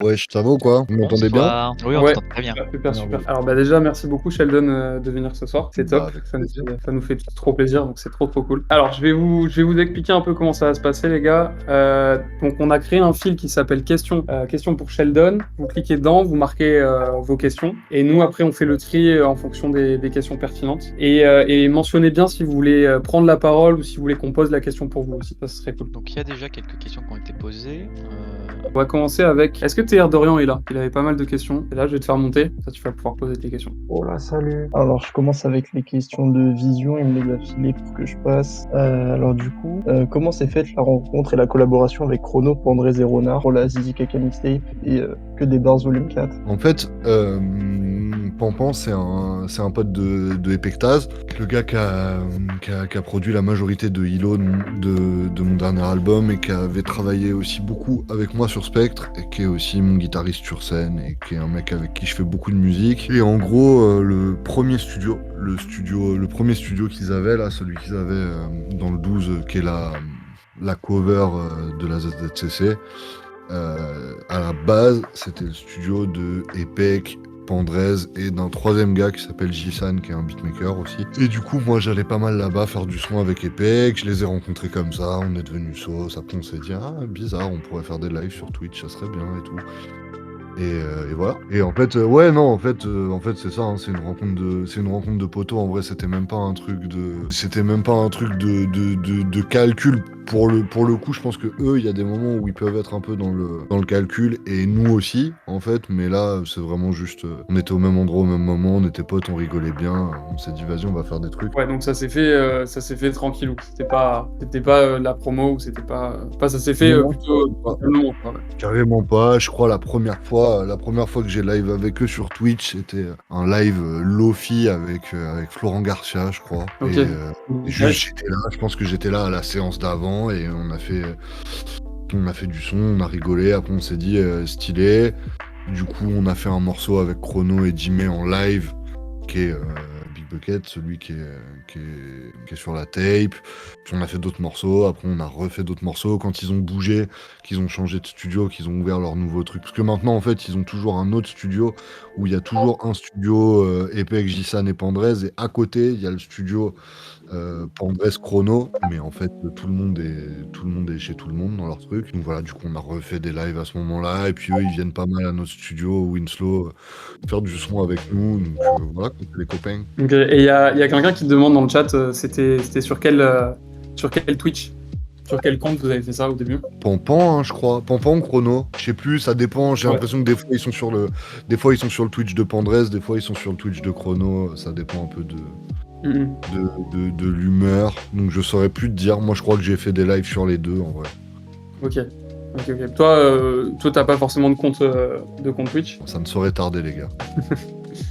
Wesh, ça va ou quoi? Vous m'entendez bien? Bonsoir. Oui, on Ouais, t'entend très bien. super, super. Merveilleux. Alors, bah, déjà, merci beaucoup Sheldon, de venir ce soir. C'est Bah, top, avec ça nous plaisir. fait ça nous fait trop plaisir, donc c'est trop cool. Alors, je vais vous expliquer un peu comment ça va se passer, les gars. Donc on a créé un fil qui s'appelle questions pour Sheldon. Vous cliquez dedans, vous marquez, vos questions et nous, après, on fait le tri, en fonction des questions pertinentes et mentionnez bien si vous voulez, prendre la parole ou si vous voulez qu'on pose la question pour vous aussi, ça serait cool. Donc il y a déjà quelques questions qui ont été posées. On va commencer avec est-ce que TR Dorian est là? Il avait pas mal de questions et là, je vais te faire monter, ça tu vas pouvoir poser tes questions. Oh là, salut. Alors, je commence avec les questions de vision. Il me les a filées pour que je passe. Alors, du coup, comment s'est faite la rencontre et la collaboration avec Chrono, Pandrez et Renard pour la Zizi Kaka Mixtape et Que des Bars Volume 4? En fait, Pampan, c'est un pote de Epectaz, le gars qui a produit la majorité de Hilo de mon dernier album et qui avait travaillé aussi beaucoup avec moi sur Spectre et qui est aussi mon guitariste sur scène et qui est un mec avec qui je fais beaucoup de musique. Et en gros, le premier studio qu'ils avaient là, celui qu'ils avaient dans le 12, qui est la cover de la ZZCC. À la base, c'était le studio de Epec, Pandrez et d'un troisième gars qui s'appelle Jisan, qui est un beatmaker aussi. Et du coup, moi, j'allais pas mal là-bas faire du son avec Epec. Je les ai rencontrés comme ça, on est devenus sauce. Après, on s'est dit, ah, bizarre, on pourrait faire des lives sur Twitch, ça serait bien et tout. Et voilà. Et en fait, ouais, non, en fait, c'est ça, hein, c'est une rencontre de poteaux. En vrai, c'était même pas un truc de calcul. Pour le coup, je pense que eux, il y a des moments où ils peuvent être un peu dans le calcul, et nous aussi, en fait. Mais là, c'est vraiment juste, on était au même endroit au même moment, on était potes, on rigolait bien. On s'est dit, vas-y, on va faire des trucs. Ouais, donc ça s'est fait tranquillou. C'était pas la promo ou c'était pas, enfin, ça s'est fait Non, plutôt calmement, quoi, ouais. carrément pas. Je crois la première fois que j'ai live avec eux sur Twitch, c'était un live Lofi avec Florent Garcia, je crois. Ok. Et juste j'étais là, je pense que j'étais là à la séance d'avant et on a fait du son, on a rigolé, après on s'est dit stylé. Du coup, on a fait un morceau avec Chrono et Jimmy en live, qui est Big Bucket, celui qui est sur la tape. Puis on a fait d'autres morceaux, après on a refait d'autres morceaux. Quand ils ont bougé, qu'ils ont changé de studio, qu'ils ont ouvert leur nouveau truc. Parce que maintenant, en fait, ils ont toujours un autre studio, où il y a toujours un studio Epec, Jisan et Pandrez, et à côté, il y a le studio Pandrez Chrono, mais en fait tout le monde est chez tout le monde dans leur truc. Donc voilà, du coup on a refait des lives à ce moment-là, et puis eux ils viennent pas mal à notre studio Winslow faire du son avec nous. Donc voilà, on fait les copains. Ok. Et il y a quelqu'un qui te demande dans le chat, c'était sur quel Twitch, sur quel compte vous avez fait ça au début? Pampan, hein, je crois. Pampan, Chrono. Je sais plus, ça dépend. J'ai Ouais. l'impression que des fois ils sont sur le Twitch de Pandrez, des fois ils sont sur le Twitch de Chrono. Ça dépend un peu Mhm. de l'humeur. Donc je saurais plus te dire. Moi je crois que j'ai fait des lives sur les deux en vrai. Ok. Ok. Toi, t'as pas forcément de compte Twitch? Ça ne saurait tarder, les gars.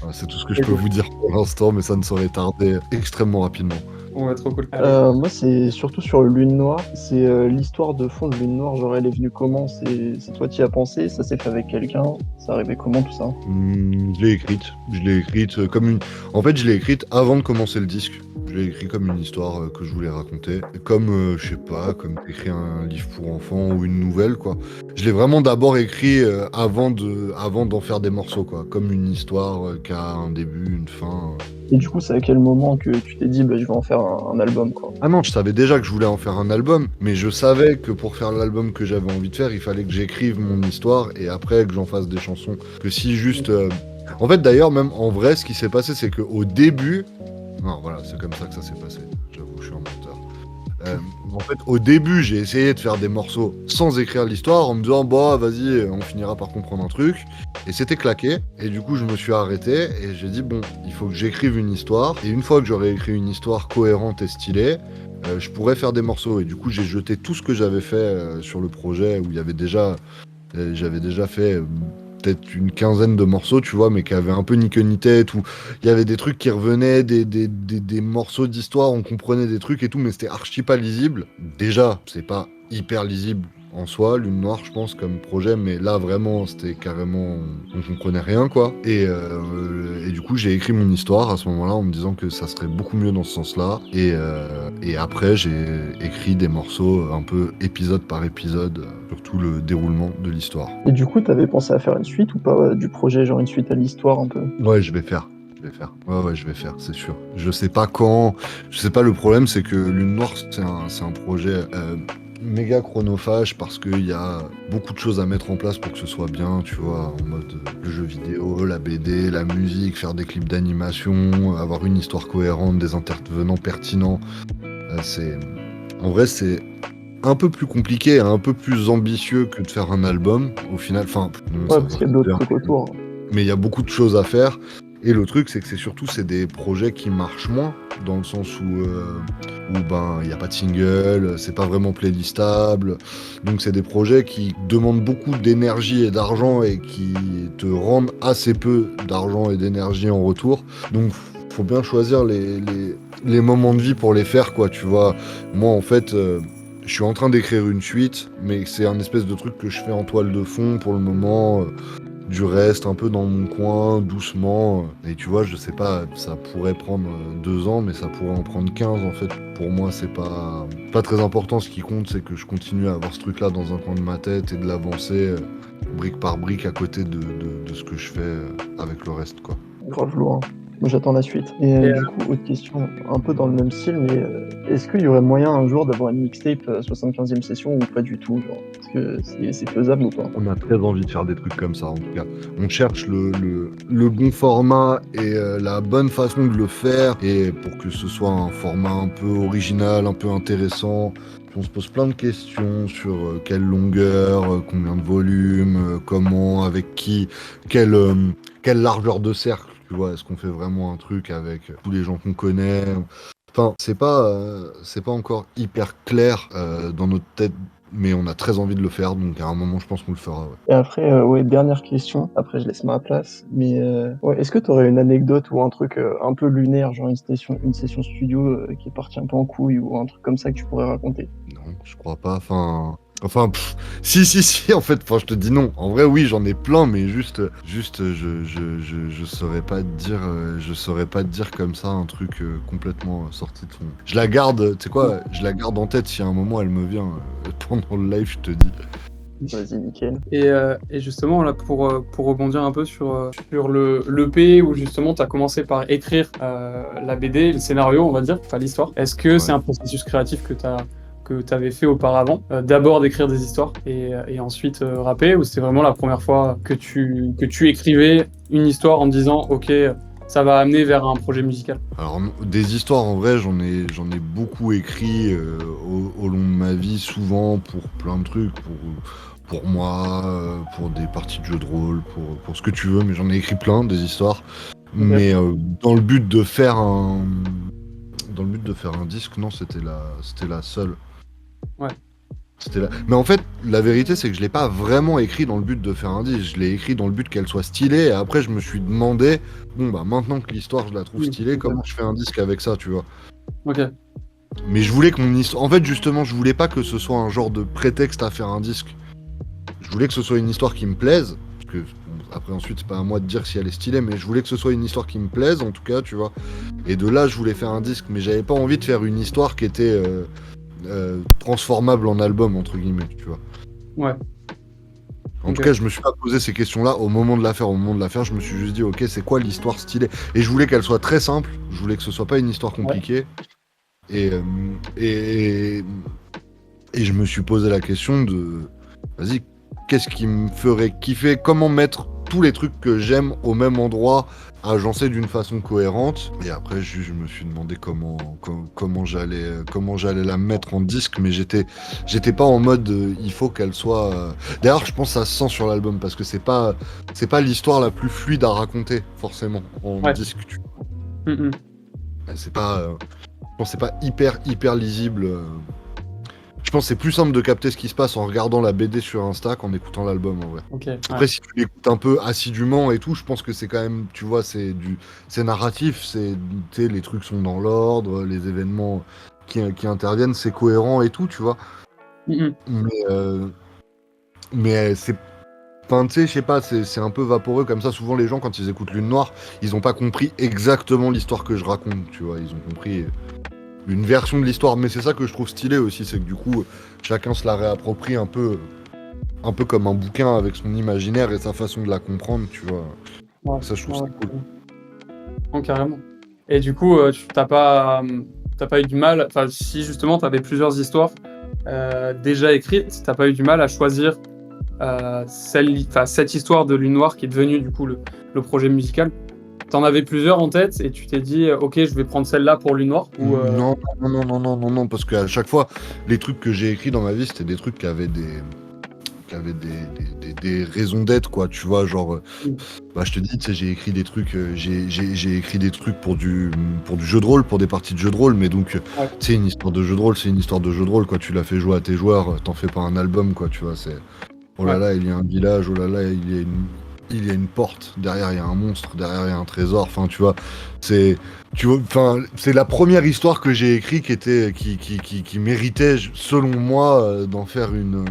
Voilà, c'est tout ce que je Ok. peux vous dire pour l'instant, mais ça ne saurait tarder extrêmement rapidement. Ouais, trop cool. Allez. Moi, c'est surtout sur Lune Noire. C'est l'histoire de fond de Lune Noire. Genre, elle est venue comment? C'est toi qui as pensé? Ça s'est fait avec quelqu'un? Ça arrivait comment tout ça? Je l'ai écrite. Comme une. En fait, je l'ai écrite avant de commencer le disque. Je l'ai écrit comme une histoire que je voulais raconter. Comme, je sais pas, comme écrire un livre pour enfants ou une nouvelle, quoi. Je l'ai vraiment d'abord écrit avant d'en faire des morceaux, quoi. Comme une histoire qui a un début, une fin. Et du coup, c'est à quel moment que tu t'es dit, bah, je vais en faire un album, quoi? Ah non, je savais déjà que je voulais en faire un album, mais je savais que pour faire l'album que j'avais envie de faire, il fallait que j'écrive mon histoire et après que j'en fasse des chansons. Que si juste... En fait, d'ailleurs, même en vrai, ce qui s'est passé, c'est qu'au début... Non, voilà, c'est comme ça que ça s'est passé. J'avoue, je suis un menteur. En fait, au début, j'ai essayé de faire des morceaux sans écrire l'histoire, en me disant, bah, vas-y, on finira par comprendre un truc. Et c'était claqué. Et du coup, je me suis arrêté et j'ai dit, bon, il faut que j'écrive une histoire. Et une fois que j'aurai écrit une histoire cohérente et stylée, je pourrais faire des morceaux. Et du coup, j'ai jeté tout ce que j'avais fait sur le projet, où il y avait j'avais déjà fait peut-être une quinzaine de morceaux, tu vois, mais qui avaient un peu ni queue ni tête, où il y avait des trucs qui revenaient, des morceaux d'histoire, on comprenait des trucs et tout, mais c'était archi pas lisible. Déjà, c'est pas hyper lisible en soi, Lune Noire, je pense, comme projet, mais là, vraiment, c'était carrément... On comprenait rien, quoi. Et du coup, j'ai écrit mon histoire à ce moment-là en me disant que ça serait beaucoup mieux dans ce sens-là. Et après, j'ai écrit des morceaux un peu épisode par épisode sur tout le déroulement de l'histoire. Et du coup, t'avais pensé à faire une suite ou pas du projet, genre une suite à l'histoire un peu? Ouais, je vais faire. Ouais, je vais faire, c'est sûr. Je sais pas quand. Je sais pas, le problème, c'est que Lune Noire, c'est un projet méga chronophage parce qu'il y a beaucoup de choses à mettre en place pour que ce soit bien, tu vois, en mode le jeu vidéo, la BD, la musique, faire des clips d'animation, avoir une histoire cohérente, des intervenants pertinents. En vrai, c'est un peu plus compliqué, un peu plus ambitieux que de faire un album, au final. Enfin, non, ça Ouais, parce va qu'il y a d'autres bien. trucs autour. Mais il y a beaucoup de choses à faire. Et le truc, c'est que c'est des projets qui marchent moins, dans le sens où ben il n'y a pas de single, c'est pas vraiment playlistable. Donc c'est des projets qui demandent beaucoup d'énergie et d'argent et qui te rendent assez peu d'argent et d'énergie en retour. Donc faut bien choisir les moments de vie pour les faire, quoi, tu vois. Moi, en fait, je suis en train d'écrire une suite, mais c'est un espèce de truc que je fais en toile de fond pour le moment. Du reste, un peu dans mon coin, doucement. Et tu vois, je sais pas, ça pourrait prendre 2 ans, mais ça pourrait en prendre 15. En fait, pour moi, c'est pas très important. Ce qui compte, c'est que je continue à avoir ce truc-là dans un coin de ma tête et de l'avancer brique par brique à côté de ce que je fais avec le reste, quoi. Grave lourd, hein. Moi, j'attends la suite. Et Et, du coup, autre question, un peu dans le même style, mais est-ce qu'il y aurait moyen un jour d'avoir une mixtape 75e session ou pas du tout, genre? Est-ce que c'est faisable ou pas? On a très envie de faire des trucs comme ça, en tout cas. On cherche le bon format et la bonne façon de le faire, et pour que ce soit un format un peu original, un peu intéressant. Puis on se pose plein de questions sur quelle longueur, combien de volume, comment, avec qui, quelle largeur de cercle, tu vois. Est-ce qu'on fait vraiment un truc avec tous les gens qu'on connaît? Enfin, c'est pas encore hyper clair dans notre tête, mais on a très envie de le faire, donc à un moment, je pense qu'on le fera. Ouais. Et après, ouais, dernière question, après je laisse ma place, mais ouais, est-ce que tu aurais une anecdote ou un truc un peu lunaire, genre une session studio qui est partie un peu en couille ou un truc comme ça que tu pourrais raconter? Non, je crois pas. Si, en fait, enfin, je te dis non. En vrai, oui, j'en ai plein, mais juste, je saurais pas te dire, comme ça un truc complètement sorti de son. Je la garde, tu sais quoi, je la garde en tête si à un moment elle me vient pendant le live, je te dis. Vas-y, nickel. et justement, là, pour rebondir un peu sur le l'EP, où justement tu as commencé par écrire la BD, le scénario, on va dire, enfin l'histoire. Est-ce que c'est un processus créatif que tu avais fait auparavant, d'abord d'écrire des histoires et ensuite rapper, ou c'était vraiment la première fois que tu écrivais une histoire en te disant ok, ça va amener vers un projet musical? Alors, des histoires, en vrai, j'en ai beaucoup écrit au long de ma vie, souvent pour plein de trucs, pour moi, pour des parties de jeux de rôle, pour ce que tu veux, mais j'en ai écrit plein, des histoires. Mais dans le but de faire un disque, non, c'était la seule. Ouais. Mais en fait, la vérité, c'est que je l'ai pas vraiment écrit dans le but de faire un disque. Je l'ai écrit dans le but qu'elle soit stylée. Et après, je me suis demandé, bon, bah, maintenant que l'histoire, je la trouve Oui, stylée, c'est comment je fais un disque avec ça, tu vois. Ok. Mais je voulais que mon histoire... En fait, justement, je voulais pas que ce soit un genre de prétexte à faire un disque. Je voulais que ce soit une histoire qui me plaise. Parce que, bon, après, ensuite, c'est pas à moi de dire si elle est stylée, mais je voulais que ce soit une histoire qui me plaise, en tout cas, tu vois. Et de là, je voulais faire un disque. Mais j'avais pas envie de faire une histoire qui était transformable en album, entre guillemets, tu vois. Ouais. En tout cas, je me suis pas posé ces questions-là au moment de la faire. Au moment de la faire, je me suis juste dit, ok, c'est quoi l'histoire stylée? Et je voulais qu'elle soit très simple. Je voulais que ce soit pas une histoire compliquée. Et je me suis posé la question de, vas-y, qu'est-ce qui me ferait kiffer? Comment mettre tous les trucs que j'aime au même endroit, agencés d'une façon cohérente? Et après, je me suis demandé comment j'allais la mettre en disque, mais j'étais pas en mode il faut qu'elle soit. D'ailleurs, je pense que ça se sent sur l'album parce que c'est pas l'histoire la plus fluide à raconter forcément en disque. C'est pas. Je pense que c'est pas hyper lisible. Je pense que c'est plus simple de capter ce qui se passe en regardant la BD sur Insta qu'en écoutant l'album, en vrai. Okay, après, si tu l'écoutes un peu assidûment et tout, je pense que c'est quand même, tu vois, c'est narratif, les trucs sont dans l'ordre, les événements qui interviennent, c'est cohérent et tout, tu vois. Mais mais c'est. Enfin, tu sais, je sais pas, c'est un peu vaporeux comme ça. Souvent, les gens, quand ils écoutent Lune Noire, ils ont pas compris exactement l'histoire que je raconte, tu vois. Ils ont compris une version de l'histoire. Mais c'est ça que je trouve stylé aussi, c'est que du coup, chacun se la réapproprie un peu comme un bouquin avec son imaginaire et sa façon de la comprendre, tu vois. Ouais, Ça, je trouve ouais, ça cool. non, carrément. Et du coup, tu t'as pas eu du mal, enfin, si justement tu avais plusieurs histoires déjà écrites, t'as pas eu du mal à choisir cette histoire de Lune Noire qui est devenue du coup le projet musical. T'en avais plusieurs en tête et tu t'es dit, ok, je vais prendre celle-là pour Lune Noire ou Non, parce qu'à chaque fois, les trucs que j'ai écrits dans ma vie, c'était des trucs qui avaient des raisons d'être, quoi, tu vois, genre, bah, je te dis, tu sais, j'ai écrit des trucs, j'ai écrit des trucs pour du jeu de rôle, pour des parties de jeu de rôle, mais donc, Ouais. tu sais, une histoire de jeu de rôle, c'est une histoire de jeu de rôle, quoi, tu l'as fait jouer à tes joueurs, t'en fais pas un album, quoi, tu vois, c'est, oh là Ouais. là, il y a un village, oh là là, il y a une porte, derrière il y a un monstre, derrière il y a un trésor, enfin, tu vois, enfin, c'est la première histoire que j'ai écrite qui méritait, selon moi, d'en faire une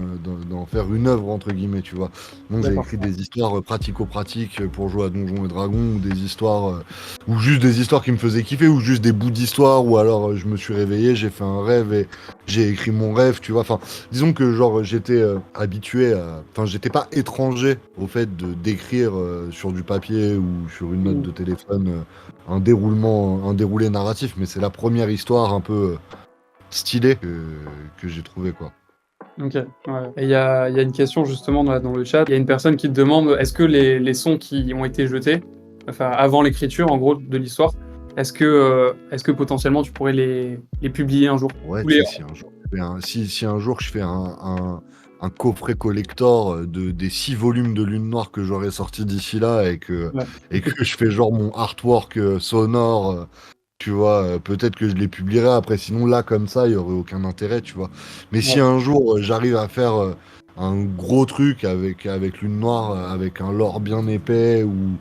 œuvre, entre guillemets, tu vois. Donc j'ai D'accord. écrit des histoires pratico-pratiques pour jouer à Donjons et Dragons, ou des histoires, ou juste des histoires qui me faisaient kiffer, ou juste des bouts d'histoire, ou alors je me suis réveillé, j'ai fait un rêve et j'ai écrit mon rêve, tu vois. Enfin, disons que genre j'étais habitué à... Enfin, j'étais pas étranger au fait de d'écrire sur du papier ou sur une note de téléphone un déroulé narratif, mais c'est la première histoire un peu stylée que j'ai trouvé, quoi. Ok, ouais. Et il y a une question justement dans le chat. Il y a une personne qui te demande est-ce que les sons qui ont été jetés, enfin avant l'écriture en gros de l'histoire, est-ce que potentiellement tu pourrais les publier un jour? Ouais, Ou tu les... sais, si un jour, si un jour je fais un coffret collector des 6 volumes de Lune Noire que j'aurais sorti d'ici là Ouais. et que je fais genre mon artwork sonore, tu vois, peut-être que je les publierai après. Sinon, là, comme ça, il y aurait aucun intérêt, tu vois. Mais si Ouais. un jour j'arrive à faire un gros truc avec Lune Noire, avec un lore bien épais où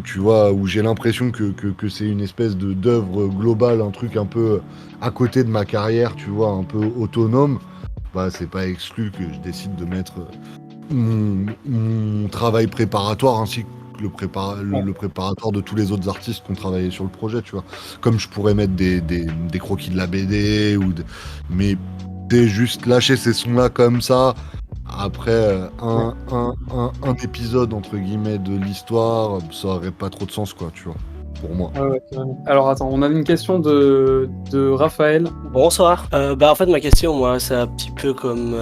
tu vois, où j'ai l'impression que c'est une espèce de d'œuvre globale, un truc un peu à côté de ma carrière, tu vois, un peu autonome, bah c'est pas exclu que je décide de mettre mon travail préparatoire ainsi que Ouais. le préparatoire de tous les autres artistes qui ont travaillé sur le projet, tu vois. Comme je pourrais mettre des croquis de la BD mais dès juste lâcher ces sons-là comme ça, après un épisode entre guillemets de l'histoire, ça aurait pas trop de sens, quoi, tu vois, pour moi. Ouais, ouais, carrément. Alors attends, on a une question de Raphaël. Bonsoir. En fait, ma question, moi, c'est un petit peu comme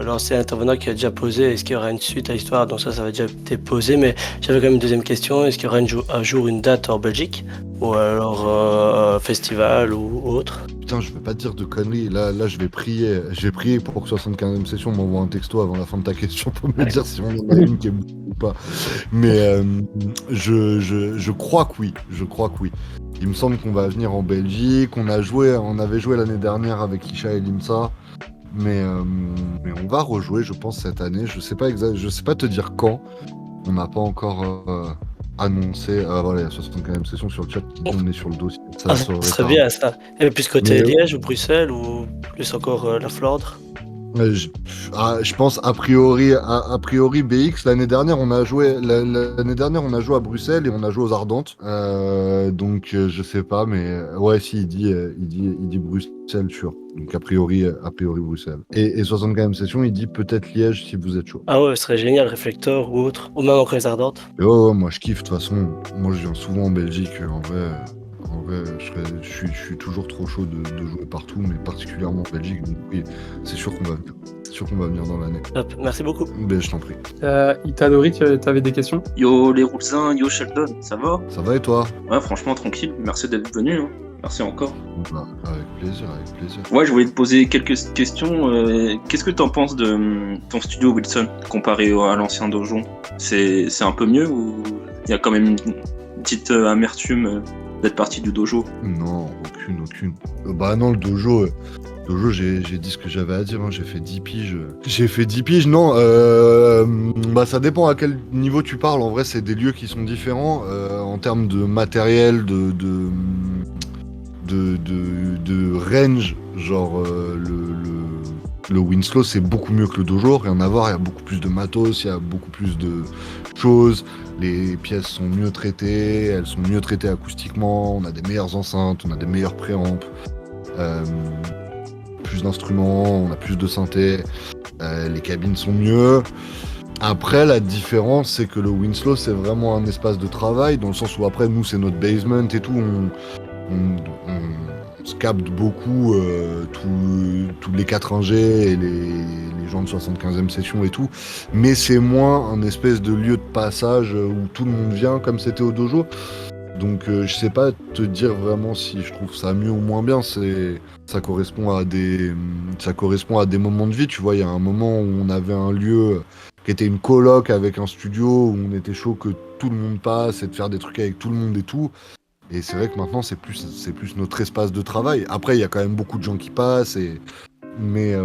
l'ancien intervenant qui a déjà posé. Est-ce qu'il y aura une suite à l'histoire? Donc ça va déjà été posé. Mais j'avais quand même une deuxième question. Est-ce qu'il y aura un jour une date en Belgique? Ou alors festival ou autre? Putain, je vais pas te dire de conneries. Là, je vais prier. Je vais prier pour que 75e session m'envoie un texto avant la fin de ta question pour me dire si on en a une qui est bookée ou pas. Mais je crois que oui. Je crois que oui. Il me semble qu'on va venir en Belgique. On avait joué l'année dernière avec Isha et Limsa. Mais on va rejouer, je pense, cette année. Je sais pas te dire quand. On n'a pas encore annoncé. Voilà, il y a 75e session sur le chat qui dit on est sur le dossier. Ça Ça serait serait tard. bien ça. Et plus côté Mais- Liège ou Bruxelles ou plus encore la Flandre? Je pense a priori BX l'année dernière on a joué à Bruxelles et on a joué aux Ardentes, donc je sais pas, mais ouais, si il dit Bruxelles, sûr, donc a priori Bruxelles, et 75e session il dit peut-être Liège si vous êtes chaud. Ah ouais, ce serait génial, Réflecteur ou autre. Ou même encore les Ardentes. Et ouais, moi je kiffe, de toute façon, moi je viens souvent en Belgique, en vrai je suis toujours trop chaud de jouer partout, mais particulièrement en Belgique, donc oui, c'est sûr qu'on va venir. C'est sûr qu'on va venir dans l'année. Top, merci beaucoup. Ben, je t'en prie. Itadori, tu avais des questions? Yo les Roulzins, yo Sheldon, ça va? Ça va et toi? Ouais, franchement tranquille, merci d'être venu, hein. Merci encore. Bah, avec plaisir. Ouais, je voulais te poser quelques questions. Qu'est-ce que t'en penses de ton studio Wilson comparé à l'ancien donjon? C'est un peu mieux ou il y a quand même une petite amertume d'être parti du dojo? Non, aucune. Bah non, le dojo, j'ai dit ce que j'avais à dire, hein. J'ai fait 10 piges. Non, bah ça dépend à quel niveau tu parles. En vrai, c'est des lieux qui sont différents en termes de matériel, de range, genre Le Winslow, c'est beaucoup mieux que le dojo, rien à voir, il y a beaucoup plus de matos, il y a beaucoup plus de choses, les pièces sont mieux traitées, elles sont mieux traitées acoustiquement, on a des meilleures enceintes, on a des meilleurs préamps, plus d'instruments, on a plus de synthé, les cabines sont mieux. Après, la différence, c'est que le Winslow, c'est vraiment un espace de travail, dans le sens où après, nous, c'est notre basement et tout, on se capte beaucoup tous les 4 ingés et les gens de 75e session et tout, mais c'est moins un espèce de lieu de passage où tout le monde vient comme c'était au dojo. Donc je sais pas te dire vraiment si je trouve ça mieux ou moins bien, ça correspond à des moments de vie, tu vois, il y a un moment où on avait un lieu qui était une coloc avec un studio où on était chaud que tout le monde passe et de faire des trucs avec tout le monde et tout. Et c'est vrai que maintenant, c'est plus notre espace de travail. Après, il y a quand même beaucoup de gens qui passent, mais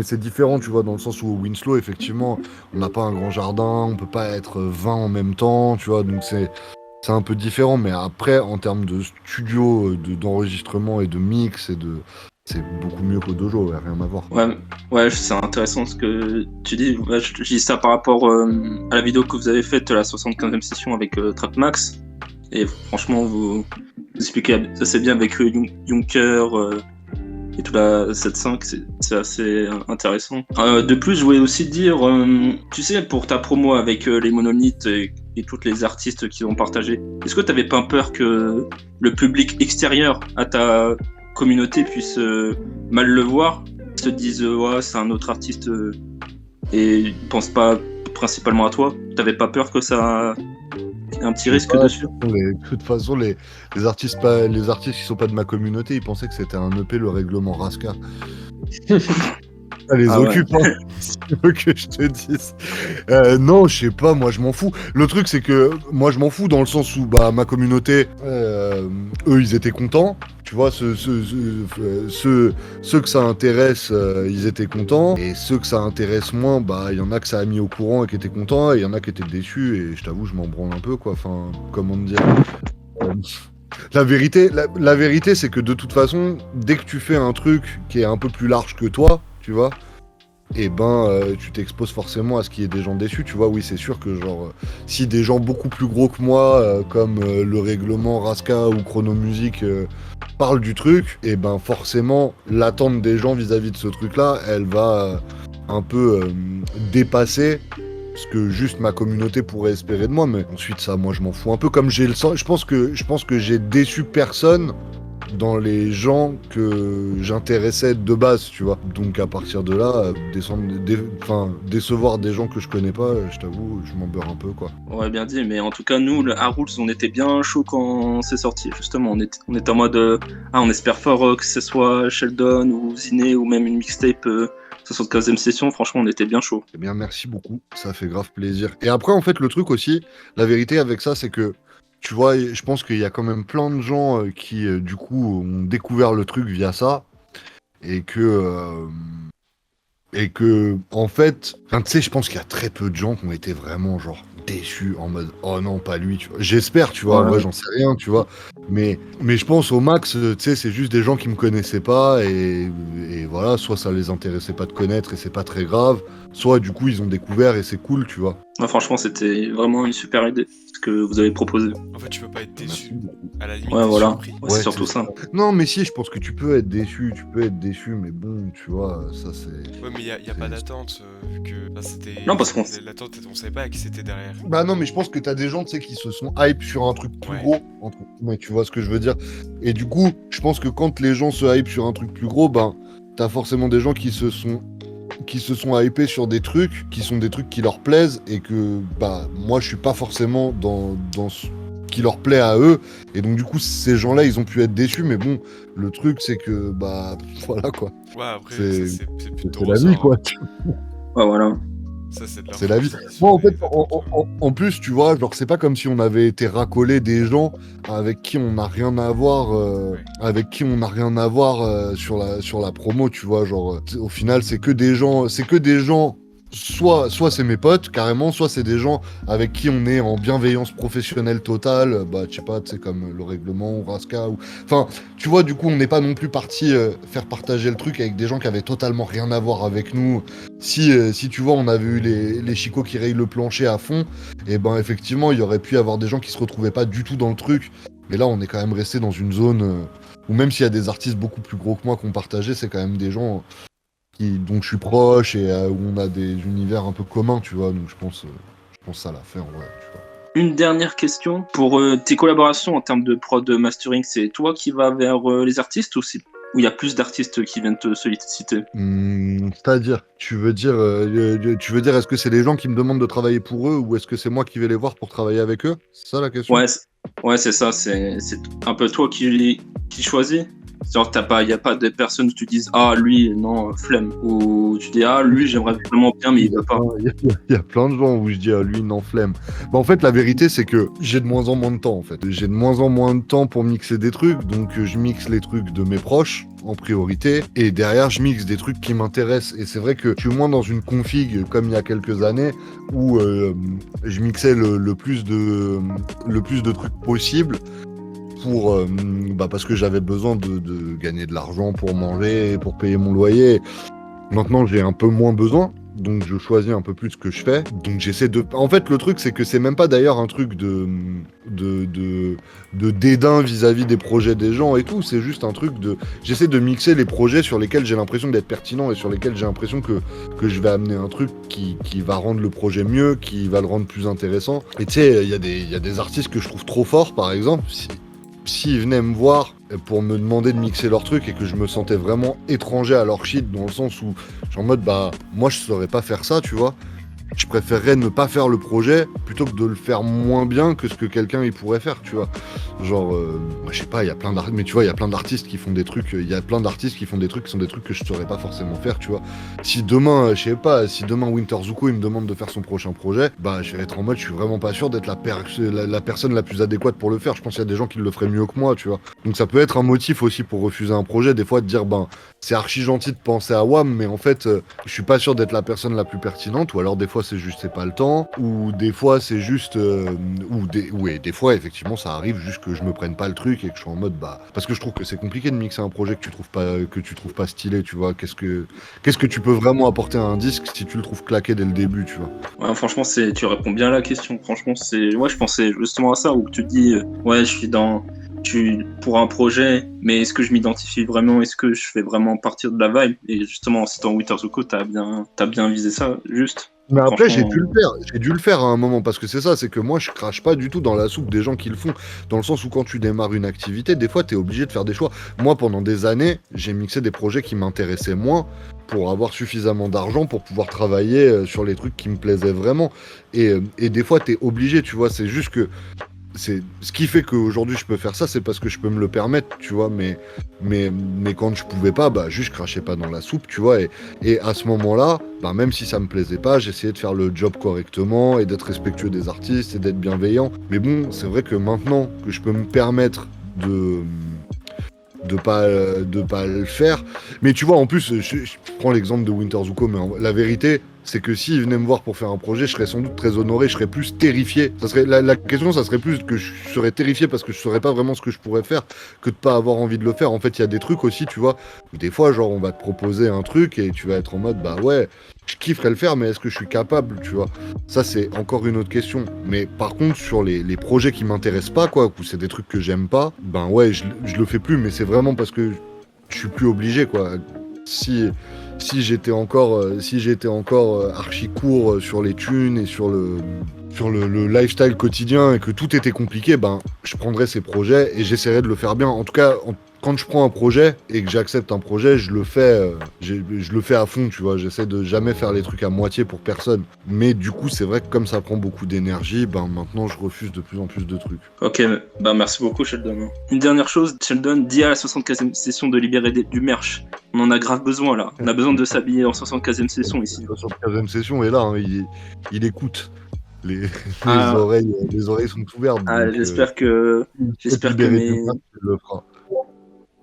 c'est différent, tu vois, dans le sens où au Winslow, effectivement, on n'a pas un grand jardin, on peut pas être 20 en même temps, tu vois, donc c'est un peu différent. Mais après, en termes de studio, d'enregistrement et de mix, c'est beaucoup mieux qu'au dojo, ouais, rien à voir. Ouais, c'est intéressant ce que tu dis. Ouais, je dis ça par rapport à la vidéo que vous avez faite, la 75e session avec Trap Max. Et franchement, vous expliquez assez bien avec Junker et toute la 7.5, c'est assez intéressant. De plus, je voulais aussi dire, tu sais, pour ta promo avec les monolithes et toutes les artistes qui ont partagé, est-ce que tu n'avais pas peur que le public extérieur à ta communauté puisse mal le voir, se dise ouais, c'est un autre artiste et ne pense pas principalement à toi? T'avais pas peur que ça un petit risque dessus? De toute façon, les artistes qui sont pas de ma communauté, ils pensaient que c'était un EP, le règlement Raska. Ça les occupe, ouais. Hein, si tu veux que je te dise. Non, je sais pas, moi je m'en fous. Le truc, c'est que moi je m'en fous dans le sens où bah, ma communauté, eux, ils étaient contents. Tu vois, ceux que ça intéresse, ils étaient contents. Et ceux que ça intéresse moins, bah, il y en a que ça a mis au courant et qui étaient contents. Et il y en a qui étaient déçus. Et je t'avoue, je m'en branle un peu, quoi. Enfin, comment te dire la vérité, c'est que de toute façon, dès que tu fais un truc qui est un peu plus large que toi, tu vois, et tu t'exposes forcément à ce qu'il y ait des gens déçus, tu vois. Oui, c'est sûr que genre, si des gens beaucoup plus gros que moi, comme le règlement Raska ou Chrono Music, parlent du truc, et forcément, l'attente des gens vis-à-vis de ce truc-là, elle va un peu dépasser ce que juste ma communauté pourrait espérer de moi. Mais ensuite, ça, moi, je m'en fous un peu. Comme j'ai le sens, je pense que j'ai déçu personne dans les gens que j'intéressais de base, tu vois. Donc à partir de là, décevoir des gens que je connais pas, je t'avoue, je m'en beurre un peu, quoi. Ouais, bien dit, mais en tout cas, nous, le Haruls, on était bien chaud quand c'est sorti, justement. On était en mode, on espère fort que ce soit Sheldon ou Ziné ou même une mixtape 75e session, franchement, on était bien chaud. Eh bien, merci beaucoup, ça fait grave plaisir. Et après, en fait, le truc aussi, la vérité avec ça, c'est que tu vois, je pense qu'il y a quand même plein de gens qui, du coup, ont découvert le truc via ça. Et que, en fait, tu sais, je pense qu'il y a très peu de gens qui ont été vraiment, genre, déçus en mode, oh non, pas lui, tu vois. J'espère, tu vois, moi, j'en sais rien, tu vois. Mais je pense au max, tu sais, c'est juste des gens qui me connaissaient pas et voilà, soit ça les intéressait pas de connaître et c'est pas très grave, soit du coup, ils ont découvert et c'est cool, tu vois. Ouais, franchement, c'était vraiment une super idée, ce que vous avez proposé. En fait, tu peux pas être déçu. À la limite, ouais, voilà. Surpris. Ouais, c'est surtout ça. Non, mais si, je pense que tu peux être déçu, mais bon, tu vois, ça c'est... Ouais, mais il y a pas d'attente, vu que là, c'était... Non, parce qu'on... L'attente, on savait pas qui c'était derrière. Bah non, mais je pense que t'as des gens, tu sais, qui se sont hype sur un truc plus gros, mais tu vois ce que je veux dire. Et du coup, je pense que quand les gens se hype sur un truc plus gros, t'as forcément des gens qui se sont hypés sur des trucs qui sont des trucs qui leur plaisent et que moi je suis pas forcément dans ce qui leur plaît à eux, et donc du coup ces gens-là ils ont pu être déçus, mais bon, le truc c'est que voilà quoi. Ouais, après c'est plutôt la vie, quoi. Ouais, voilà. Ça, c'est la vie. Moi, en fait, en plus, tu vois, genre, c'est pas comme si on avait été racolé des gens avec qui on n'a rien à voir, sur la promo, tu vois. Genre, au final, c'est que des gens soit c'est mes potes, carrément, soit c'est des gens avec qui on est en bienveillance professionnelle totale, bah, je sais pas, tu sais, comme le règlement ou Raska, ou... Enfin, tu vois, du coup, on n'est pas non plus parti faire partager le truc avec des gens qui avaient totalement rien à voir avec nous. Si tu vois, on avait eu les chicots qui rayent le plancher à fond, et ben, effectivement, il y aurait pu y avoir des gens qui se retrouvaient pas du tout dans le truc. Mais là, on est quand même resté dans une zone où même s'il y a des artistes beaucoup plus gros que moi qui ont partagé, c'est quand même des gens dont je suis proche et où on a des univers un peu communs, tu vois. Donc je pense que ça l'a fait en vrai, tu vois. Une dernière question. Pour tes collaborations en termes de prod mastering, c'est toi qui vas vers les artistes ou il y a plus d'artistes qui viennent te solliciter? C'est-à-dire, tu veux dire est-ce que c'est les gens qui me demandent de travailler pour eux ou est-ce que c'est moi qui vais les voir pour travailler avec eux? C'est ça la question? Ouais, c'est ça. C'est un peu toi qui choisis. Genre, il n'y a pas de personnes où tu dises ah, lui, non, flemme. Ou tu dis ah, lui, j'aimerais vraiment bien, mais il veut pas. Il y a plein de gens où je dis ah, lui, non, flemme. Bah, en fait, la vérité, c'est que j'ai de moins en moins de temps, en fait. J'ai de moins en moins de temps pour mixer des trucs, donc je mixe les trucs de mes proches en priorité, et derrière, je mixe des trucs qui m'intéressent. Et c'est vrai que je suis moins dans une config comme il y a quelques années où je mixais le plus de trucs possible. Parce que j'avais besoin de gagner de l'argent pour manger, pour payer mon loyer. Maintenant, j'ai un peu moins besoin, donc je choisis un peu plus ce que je fais. Donc j'essaie de... En fait, le truc, c'est que c'est même pas d'ailleurs un truc de dédain vis-à-vis des projets des gens et tout. C'est juste un truc de... J'essaie de mixer les projets sur lesquels j'ai l'impression d'être pertinent et sur lesquels j'ai l'impression que je vais amener un truc qui va rendre le projet mieux, qui va le rendre plus intéressant. Et tu sais, il y a des artistes que je trouve trop forts, par exemple. S'ils venaient me voir pour me demander de mixer leur truc et que je me sentais vraiment étranger à leur shit, dans le sens où je suis en mode bah moi je saurais pas faire ça, tu vois. Je préférerais ne pas faire le projet plutôt que de le faire moins bien que ce que quelqu'un il pourrait faire, tu vois. Genre, je sais pas, il y a plein d'artistes, mais tu vois, il y a plein d'artistes qui font des trucs, il y a plein d'artistes qui font des trucs qui sont des trucs que je saurais pas forcément faire, tu vois. Si demain, je sais pas, si demain Winter Zuko il me demande de faire son prochain projet, bah je vais être en mode, je suis vraiment pas sûr d'être la personne la plus adéquate pour le faire. Je pense qu'il y a des gens qui le feraient mieux que moi, tu vois. Donc ça peut être un motif aussi pour refuser un projet, des fois de dire, ben, c'est archi gentil de penser à WAM, mais en fait, je suis pas sûr d'être la personne la plus pertinente, ou alors des fois c'est juste c'est pas le temps, ou des fois c'est juste des fois effectivement ça arrive juste que je me prenne pas le truc et que je suis en mode bah parce que je trouve que c'est compliqué de mixer un projet que tu trouves pas stylé, tu vois. Qu'est-ce que tu peux vraiment apporter à un disque si tu le trouves claqué dès le début, tu vois. Ouais, franchement, tu réponds bien à la question. Franchement, je pensais justement à ça où tu te dis ouais, je suis pour un projet, mais est-ce que je m'identifie vraiment? Est-ce que je fais vraiment partir de la vibe? Et justement, en citant Winter Zuko, t'as bien visé ça, juste. Mais après, j'ai dû le faire à un moment, parce que c'est ça, c'est que moi, je crache pas du tout dans la soupe des gens qui le font, dans le sens où quand tu démarres une activité, des fois, t'es obligé de faire des choix. Moi, pendant des années, j'ai mixé des projets qui m'intéressaient moins pour avoir suffisamment d'argent pour pouvoir travailler sur les trucs qui me plaisaient vraiment. Et des fois, t'es obligé, tu vois, c'est juste que c'est ce qui fait qu'aujourd'hui je peux faire ça, c'est parce que je peux me le permettre, tu vois, mais quand je pouvais pas, bah juste je crachais pas dans la soupe, tu vois, et à ce moment-là, bah même si ça me plaisait pas, j'essayais de faire le job correctement et d'être respectueux des artistes et d'être bienveillant. Mais bon, c'est vrai que maintenant que je peux me permettre de pas le faire, mais tu vois, en plus je prends l'exemple de Winter Zuko, mais la vérité c'est que s'il venait me voir pour faire un projet, je serais sans doute très honoré, je serais plus terrifié. Ça serait la question, ça serait plus que je serais terrifié parce que je saurais pas vraiment ce que je pourrais faire que de pas avoir envie de le faire. En fait, il y a des trucs aussi, tu vois, où des fois, genre, on va te proposer un truc et tu vas être en mode, bah ouais, je kifferais le faire, mais est-ce que je suis capable, tu vois? Ça, c'est encore une autre question. Mais par contre, sur les projets qui m'intéressent pas, quoi, où c'est des trucs que j'aime pas, ben ouais, je le fais plus, mais c'est vraiment parce que je suis plus obligé, quoi. Si j'étais encore archi court sur les thunes et sur le lifestyle quotidien et que tout était compliqué, ben je prendrais ces projets et j'essaierais de le faire bien. En tout cas, quand je prends un projet et que j'accepte un projet, je le fais à fond, tu vois. J'essaie de jamais faire les trucs à moitié pour personne. Mais du coup, c'est vrai que comme ça prend beaucoup d'énergie, ben maintenant je refuse de plus en plus de trucs. Ok, bah merci beaucoup Sheldon. Une dernière chose, Sheldon, dis à la 75e session de libérer du merch. On en a grave besoin là. On a besoin de s'habiller en 75e session ici. La 75e session est là, hein, il écoute. Les oreilles sont ouvertes. Ah, donc, j'espère que le fera.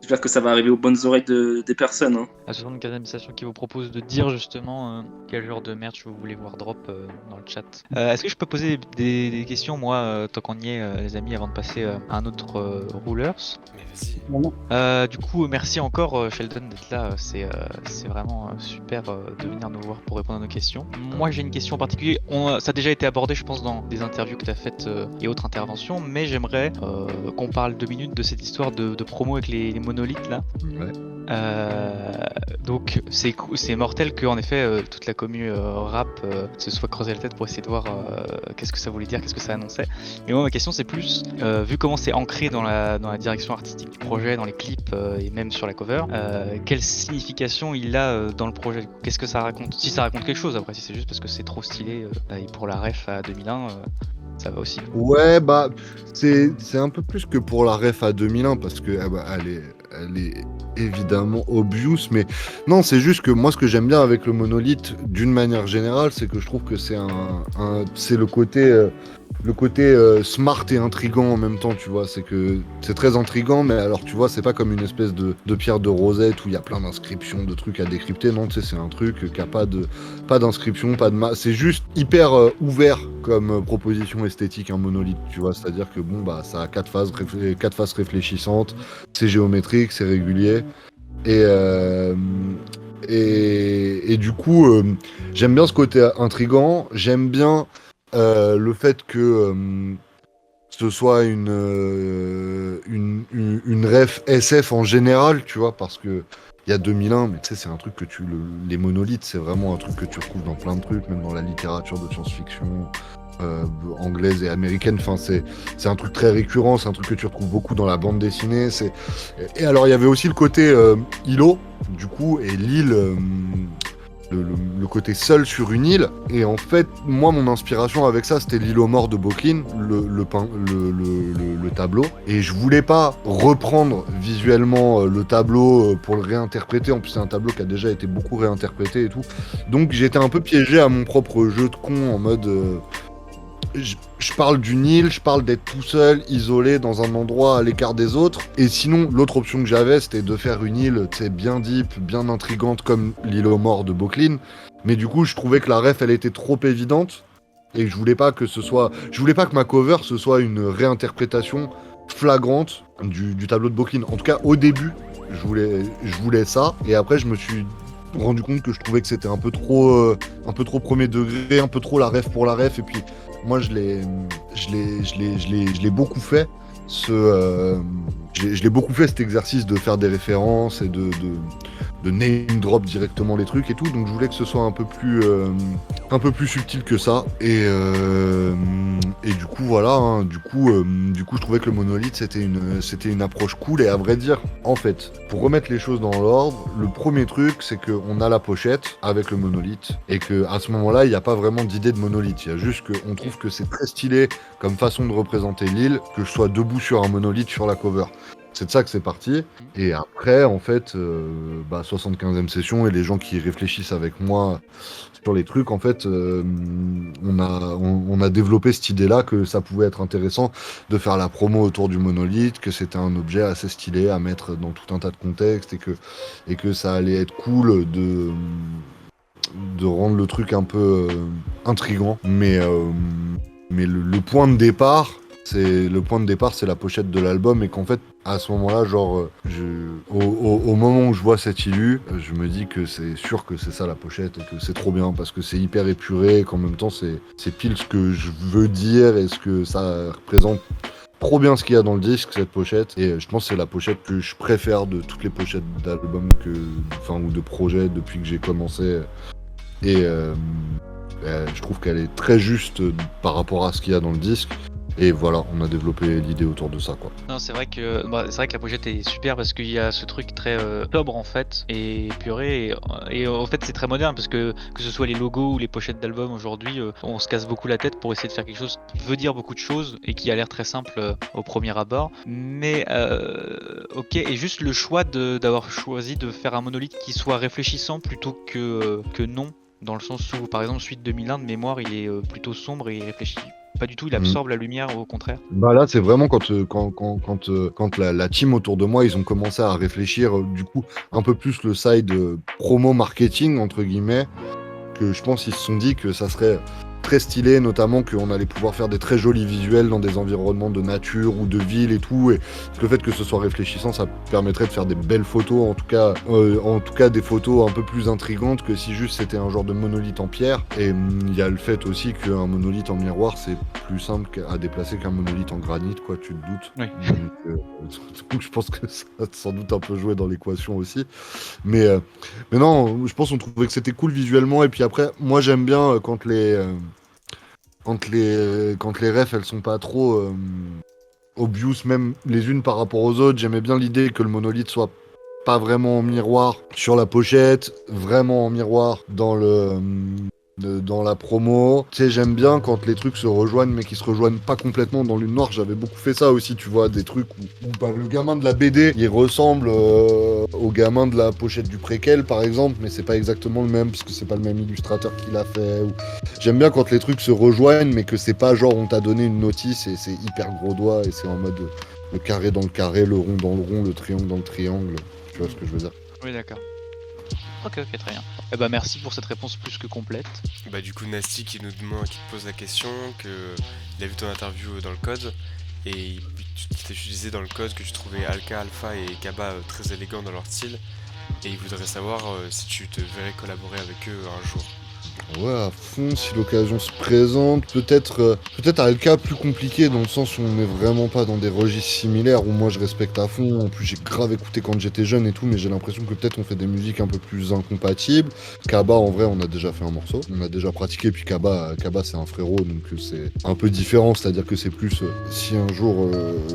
J'espère que ça va arriver aux bonnes oreilles des personnes. Hein. La 75e station qui vous propose de dire justement quel genre de merch vous voulez voir drop dans le chat. Est-ce que je peux poser des questions, moi, tant qu'on y est, les amis, avant de passer à un autre Rulers? Mais vas-y. Vraiment. Du coup, merci encore Sheldon d'être là. C'est vraiment super de venir nous voir pour répondre à nos questions. Moi, j'ai une question en particulier. Ça a déjà été abordé, je pense, dans des interviews que tu as faites et autres interventions, mais j'aimerais qu'on parle 2 minutes de cette histoire de promo avec les monolithes là. Ouais. Donc c'est mortel que en effet toute la commu rap se soit creusé la tête pour essayer de voir qu'est-ce que ça voulait dire, qu'est-ce que ça annonçait. Mais moi ma question c'est plus vu comment c'est ancré dans la direction artistique du projet, dans les clips et même sur la cover, quelle signification il a dans le projet? Qu'est-ce que ça raconte? Si ça raconte quelque chose, après si c'est juste parce que c'est trop stylé et pour la ref à 2001 ça va aussi. Ouais, bah, c'est un peu plus que pour la ref à 2001, parce que elle est évidemment obvious, mais non, c'est juste que moi, ce que j'aime bien avec le monolithe, d'une manière générale, c'est que je trouve que c'est le côté smart et intriguant en même temps, tu vois. C'est que c'est très intriguant, mais alors, tu vois, c'est pas comme une espèce de pierre de rosette où il y a plein d'inscriptions, de trucs à décrypter. Non, tu sais, c'est un truc qui a pas d'inscription, c'est juste hyper ouvert comme proposition esthétique, un monolithe, tu vois. C'est-à-dire que bon, bah, ça a 4 faces réfléchissantes, c'est géométrique, c'est régulier. Et du coup, j'aime bien ce côté intriguant, j'aime bien le fait que ce soit une ref SF en général, tu vois, parce que il y a 2001, mais tu sais, c'est un truc que les monolithes, c'est vraiment un truc que tu retrouves dans plein de trucs, même dans la littérature de science-fiction anglaise et américaine. Enfin, c'est un truc très récurrent, c'est un truc que tu retrouves beaucoup dans la bande dessinée. Et alors, il y avait aussi le côté îlot, du coup, et l'île. Le côté seul sur une île, et en fait moi mon inspiration avec ça c'était l'île aux morts de Bocklin, le tableau, et je voulais pas reprendre visuellement le tableau pour le réinterpréter. En plus c'est un tableau qui a déjà été beaucoup réinterprété et tout, donc j'étais un peu piégé à mon propre jeu de con en mode je parle d'une île, je parle d'être tout seul, isolé dans un endroit à l'écart des autres. Et sinon, l'autre option que j'avais, c'était de faire une île, tu sais, bien deep, bien intrigante comme l'île aux morts de Bocklin. Mais du coup, je trouvais que la ref, elle était trop évidente. Et je voulais pas que ma cover, ce soit une réinterprétation flagrante du tableau de Bocklin. En tout cas, au début, je voulais ça. Et après, je me suis rendu compte que je trouvais que c'était un peu trop premier degré, un peu trop la ref pour la ref. Et puis, moi, je l'ai beaucoup fait. Je l'ai beaucoup fait cet exercice de faire des références et de name drop directement les trucs et tout. Donc, je voulais que ce soit un peu plus subtil que ça. Et du coup, voilà. Hein, du coup, je trouvais que le monolithe c'était une approche cool. Et à vrai dire, en fait, pour remettre les choses dans l'ordre, le premier truc, c'est qu'on a la pochette avec le monolithe et que à ce moment-là, il n'y a pas vraiment d'idée de monolithe. Il y a juste qu'on trouve que c'est très stylé comme façon de représenter l'île, que je sois debout sur un monolithe sur la cover. C'est de ça que c'est parti. Et après, en fait, 75e session et les gens qui réfléchissent avec moi sur les trucs, en fait, on a développé cette idée-là que ça pouvait être intéressant de faire la promo autour du monolithe, que c'était un objet assez stylé à mettre dans tout un tas de contextes et que ça allait être cool de rendre le truc un peu intriguant. Mais le point de départ, c'est la pochette de l'album, et qu'en fait à ce moment-là, genre au moment où je vois cette illu, je me dis que c'est sûr que c'est ça la pochette et que c'est trop bien parce que c'est hyper épuré et qu'en même temps c'est pile ce que je veux dire et ce que ça représente trop bien ce qu'il y a dans le disque, cette pochette. Et je pense que c'est la pochette que je préfère de toutes les pochettes d'albums ou de projets depuis que j'ai commencé. Et je trouve qu'elle est très juste par rapport à ce qu'il y a dans le disque. Et voilà, on a développé l'idée autour de ça, quoi. Non, c'est vrai que la pochette est super parce qu'il y a ce truc très sobre en fait et épuré et en fait c'est très moderne parce que ce soit les logos ou les pochettes d'albums aujourd'hui, on se casse beaucoup la tête pour essayer de faire quelque chose qui veut dire beaucoup de choses et qui a l'air très simple au premier abord. Mais ok, et juste le choix d'avoir choisi de faire un monolithe qui soit réfléchissant plutôt que non, dans le sens où par exemple Suite 2001 de mémoire il est plutôt sombre et il réfléchit pas du tout, il absorbe la lumière au contraire. Bah là, c'est vraiment quand la team autour de moi, ils ont commencé à réfléchir, du coup, un peu plus le side promo marketing, entre guillemets, que je pense qu'ils se sont dit que ça serait très stylé, notamment qu'on allait pouvoir faire des très jolis visuels dans des environnements de nature ou de ville et tout, et le fait que ce soit réfléchissant, ça permettrait de faire des belles photos, en tout cas des photos un peu plus intrigantes que si juste c'était un genre de monolithe en pierre. Et il y a le fait aussi qu'un monolithe en miroir, c'est plus simple à déplacer qu'un monolithe en granit, quoi, tu te doutes. Oui. Donc je pense que ça a sans doute un peu joué dans l'équation aussi. Mais non, je pense qu'on trouvait que c'était cool visuellement. Et puis après, moi j'aime bien quand les refs elles sont pas trop obvious, même les unes par rapport aux autres. J'aimais bien l'idée que le monolithe soit pas vraiment en miroir sur la pochette, vraiment en miroir dans la promo. Tu sais, j'aime bien quand les trucs se rejoignent, mais qui se rejoignent pas complètement dans Lune Noire. J'avais beaucoup fait ça aussi, tu vois, des trucs où bah, le gamin de la BD, il ressemble au gamin de la pochette du préquel, par exemple, mais c'est pas exactement le même, parce que c'est pas le même illustrateur qui l'a fait. J'aime bien quand les trucs se rejoignent, mais que c'est pas genre on t'a donné une notice et c'est hyper gros doigt, et c'est en mode le carré dans le carré, le rond dans le rond, le triangle dans le triangle. Tu vois ce que je veux dire? Oui, d'accord. Ok, très bien. Eh ben, merci pour cette réponse plus que complète. Bah du coup Nasty qui te pose la question, que il a vu ton interview dans le code, et tu disais dans le code que tu trouvais Alka, Alpha et Kaba très élégants dans leur style, et il voudrait savoir si tu te verrais collaborer avec eux un jour. Ouais, à fond, si l'occasion se présente. Peut-être Alka plus compliqué dans le sens où on n'est vraiment pas dans des registres similaires, où moi je respecte à fond. En plus, j'ai grave écouté quand j'étais jeune et tout, mais j'ai l'impression que peut-être on fait des musiques un peu plus incompatibles. Kaba, en vrai, on a déjà fait un morceau, on a déjà pratiqué, puis Kaba c'est un frérot, donc c'est un peu différent, c'est-à-dire que c'est plus si un jour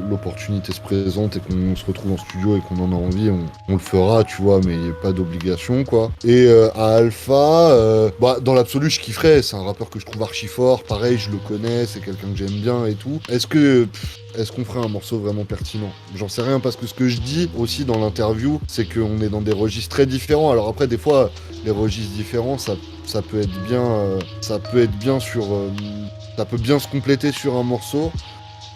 l'opportunité se présente et qu'on se retrouve en studio et qu'on en a envie, on le fera, tu vois, mais il n'y a pas d'obligation, quoi. Et à Alpha, bah, dans l'absolu, je kifferais. C'est un rappeur que je trouve archi fort. Pareil, je le connais, c'est quelqu'un que j'aime bien et tout. Est-ce qu'on ferait un morceau vraiment pertinent? J'en sais rien, parce que ce que je dis aussi dans l'interview, c'est qu'on est dans des registres très différents. Alors après, des fois, les registres différents, ça peut être bien, ça peut bien se compléter sur un morceau.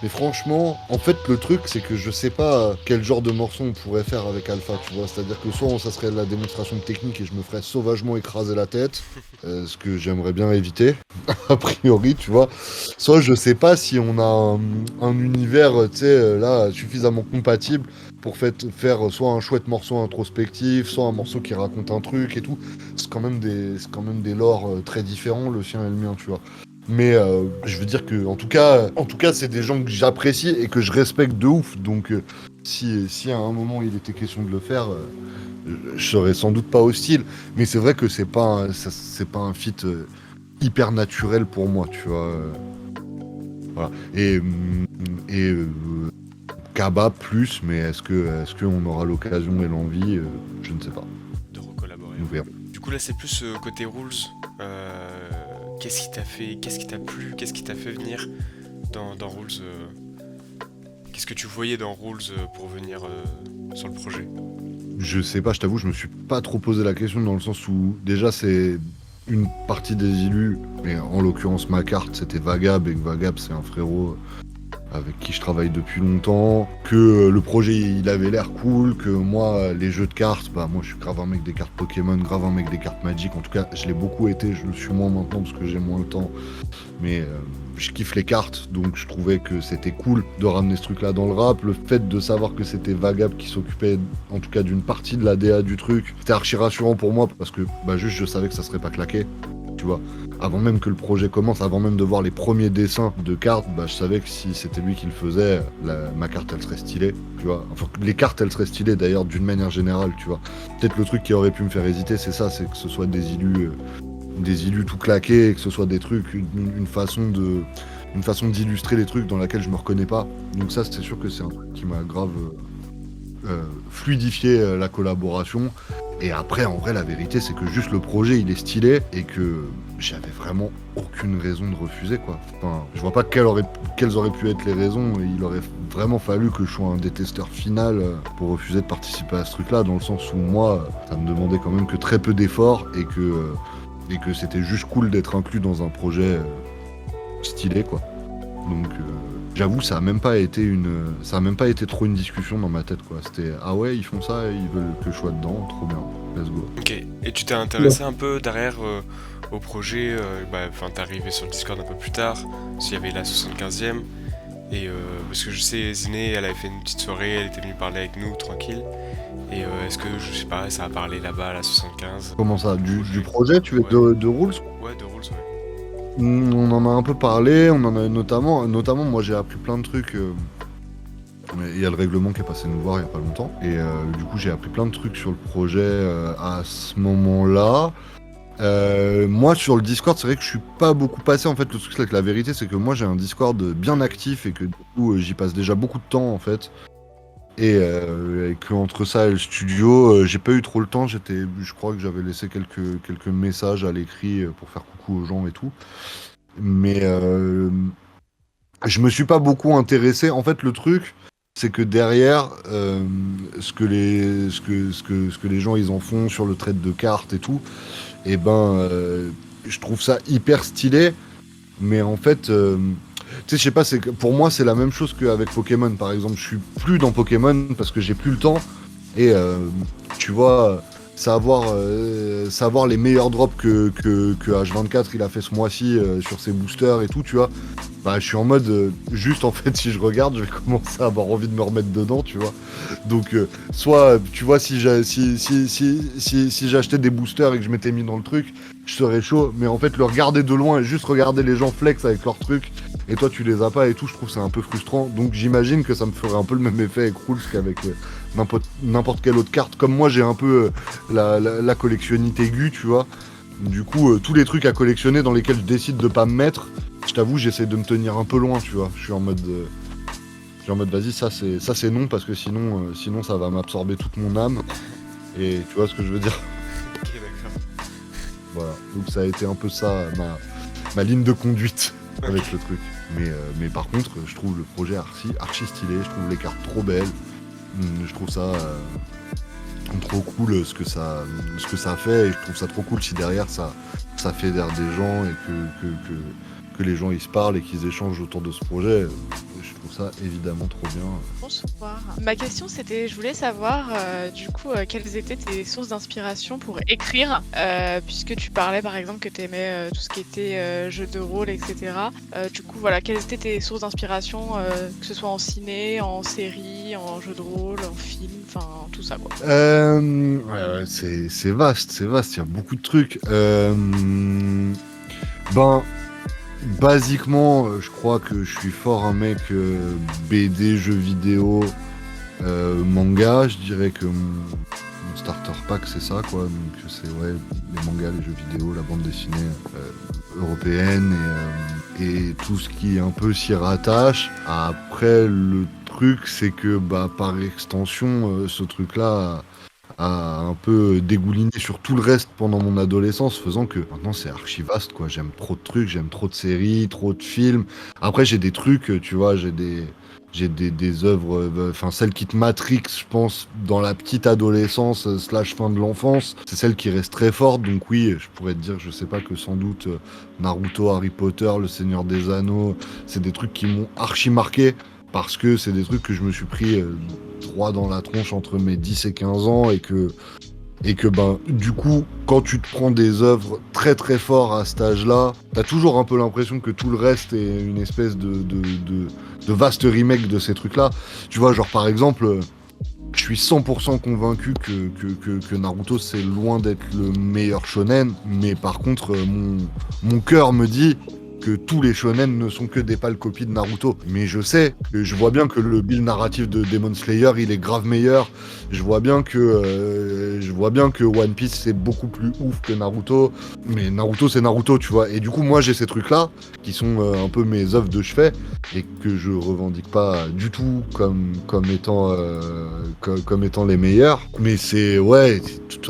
Mais franchement, en fait, le truc, c'est que je sais pas quel genre de morceau on pourrait faire avec Alpha, tu vois. C'est-à-dire que soit ça serait de la démonstration de technique et je me ferais sauvagement écraser la tête, ce que j'aimerais bien éviter, a priori, tu vois. Soit je sais pas si on a un univers, tu sais, là, suffisamment compatible pour faire soit un chouette morceau introspectif, soit un morceau qui raconte un truc et tout. C'est quand même des lores très différents, le sien et le mien, tu vois. Mais je veux dire que, en tout cas, c'est des gens que j'apprécie et que je respecte de ouf. Donc, si à un moment il était question de le faire, je serais sans doute pas hostile. Mais c'est vrai que c'est pas un feat hyper naturel pour moi, tu vois. Voilà. Et Kaba plus, mais est-ce qu'on aura l'occasion et l'envie, je ne sais pas. De recollaborer. Nous verrons. Du coup là c'est plus côté rules. Qu'est-ce qui t'a plu, qu'est-ce qui t'a fait venir dans Rules Qu'est-ce que tu voyais dans Rules pour venir sur le projet? Je sais pas, je t'avoue, je me suis pas trop posé la question, dans le sens où déjà c'est une partie des illus, mais en l'occurrence ma carte c'était Vagab, et que Vagab c'est un frérot avec qui je travaille depuis longtemps, que le projet il avait l'air cool, que moi les jeux de cartes, bah moi je suis grave un mec des cartes Pokémon, grave un mec des cartes Magic, en tout cas je l'ai beaucoup été, je le suis moins maintenant parce que j'ai moins le temps, mais je kiffe les cartes, donc je trouvais que c'était cool de ramener ce truc là dans le rap. Le fait de savoir que c'était Vagab qui s'occupait en tout cas d'une partie de la DA du truc, c'était archi rassurant pour moi, parce que bah juste je savais que ça serait pas claqué, tu vois. Avant même que le projet commence, avant même de voir les premiers dessins de cartes, bah, je savais que si c'était lui qui le faisait, ma carte elle serait stylée, tu vois. Enfin, les cartes elles seraient stylées d'ailleurs d'une manière générale, tu vois. Peut-être le truc qui aurait pu me faire hésiter, c'est ça, c'est que ce soit des illus tout claqués, et que ce soit des trucs, une façon d'illustrer les trucs dans laquelle je me reconnais pas. Donc ça, c'est sûr que c'est un truc qui m'a grave fluidifié la collaboration. Et après, en vrai, la vérité, c'est que juste le projet, il est stylé et que j'avais vraiment aucune raison de refuser, quoi. Enfin, je vois pas quelles auraient pu être les raisons. Il aurait vraiment fallu que je sois un détesteur final pour refuser de participer à ce truc-là, dans le sens où moi, ça me demandait quand même que très peu d'efforts et que c'était juste cool d'être inclus dans un projet stylé, quoi. Donc j'avoue, ça a même pas été trop une discussion dans ma tête, quoi. C'était ah ouais, ils font ça, ils veulent que je sois dedans, trop bien, let's go. Ok, et tu t'es intéressé un peu derrière au projet, t'es arrivé sur le Discord un peu plus tard, parce qu'il y avait la 75e, et parce que je sais, Ziné, elle avait fait une petite soirée, elle était venue parler avec nous, tranquille, et est-ce que, je sais pas, ça a parlé là-bas à la 75? Comment ça, du projet, tu veux, de Rules? Ouais, de Rules, ouais. On en a un peu parlé, on en a notamment moi j'ai appris plein de trucs. Mais il y a le règlement qui est passé nous voir il y a pas longtemps. Et du coup j'ai appris plein de trucs sur le projet à ce moment-là. Moi sur le Discord, c'est vrai que je suis pas beaucoup passé. En fait, le truc c'est que la vérité c'est que moi j'ai un Discord bien actif et que du coup j'y passe déjà beaucoup de temps en fait. Et que entre ça et le studio, j'ai pas eu trop le temps. Je crois que j'avais laissé quelques messages à l'écrit pour faire coucou aux gens et tout. Mais je me suis pas beaucoup intéressé. En fait, le truc, c'est que derrière, ce que les gens ils en font sur le trade de cartes et tout, et je trouve ça hyper stylé. Mais en fait, tu sais, je sais pas, pour moi, c'est la même chose qu'avec Pokémon, par exemple. Je suis plus dans Pokémon parce que j'ai plus le temps. Et tu vois, savoir les meilleurs drops que H24 il a fait ce mois-ci sur ses boosters et tout, tu vois. Bah, je suis en mode, juste en fait, si je regarde, je vais commencer à avoir envie de me remettre dedans, tu vois. Donc, soit, tu vois, si j'achetais des boosters et que je m'étais mis dans le truc, je serais chaud. Mais en fait, le regarder de loin et juste regarder les gens flex avec leurs trucs, et toi, tu les as pas et tout, je trouve que c'est un peu frustrant. Donc, j'imagine que ça me ferait un peu le même effet avec Rules qu'avec n'importe quelle autre carte. Comme moi, j'ai un peu la collectionnite aiguë, tu vois. Du coup, tous les trucs à collectionner dans lesquels je décide de pas me mettre, je t'avoue, j'essaie de me tenir un peu loin, tu vois. Je suis en mode vas-y, ça c'est non, parce que sinon ça va m'absorber toute mon âme. Et tu vois ce que je veux dire. Ok, d'accord. Voilà, donc ça a été un peu ça, ma ligne de conduite avec le truc. Mais par contre, je trouve le projet archi stylé, je trouve les cartes trop belles. Je trouve ça trop cool ce que ça fait, et je trouve ça trop cool si derrière ça fédère des gens et que les gens ils se parlent et qu'ils échangent autour de ce projet. Je trouve ça évidemment trop bien. Bonsoir. Ma question c'était, je voulais savoir quelles étaient tes sources d'inspiration pour écrire, puisque tu parlais par exemple que tu aimais tout ce qui était jeux de rôle, etc. Quelles étaient tes sources d'inspiration, que ce soit en ciné, en série, en jeu de rôle, en film, enfin tout ça quoi. Ouais, c'est vaste, il y a beaucoup de trucs. Basiquement, je crois que je suis fort un mec BD, jeux vidéo, manga. Je dirais que mon starter pack c'est ça, quoi. Donc c'est les mangas, les jeux vidéo, la bande dessinée européenne et tout ce qui un peu s'y rattache. Après, le truc c'est que par extension, ce truc-là a un peu dégouliné sur tout le reste pendant mon adolescence, faisant que maintenant c'est archi vaste, quoi. J'aime trop de trucs, j'aime trop de séries, trop de films. Après, j'ai des trucs, tu vois, j'ai des œuvres, celle qui te matrix, je pense, dans la petite adolescence / fin de l'enfance, c'est celle qui reste très forte. Donc oui, je pourrais te dire, je sais pas, que sans doute Naruto, Harry Potter, Le Seigneur des Anneaux, c'est des trucs qui m'ont archi marqué. Parce que c'est des trucs que je me suis pris droit dans la tronche entre mes 10 et 15 ans et que du coup, quand tu te prends des œuvres très très fortes à cet âge-là, t'as toujours un peu l'impression que tout le reste est une espèce de vaste remake de ces trucs-là. Tu vois, genre par exemple, je suis 100% convaincu que Naruto c'est loin d'être le meilleur shonen, mais par contre, mon cœur me dit que tous les shonen ne sont que des pâles copies de Naruto. Mais je vois bien que le build narratif de Demon Slayer, il est grave meilleur. Je vois bien que One Piece, c'est beaucoup plus ouf que Naruto. Mais Naruto, c'est Naruto, tu vois. Et du coup, moi, j'ai ces trucs-là, qui sont un peu mes œuvres de chevet, et que je revendique pas du tout comme étant les meilleurs. Mais c'est, de toute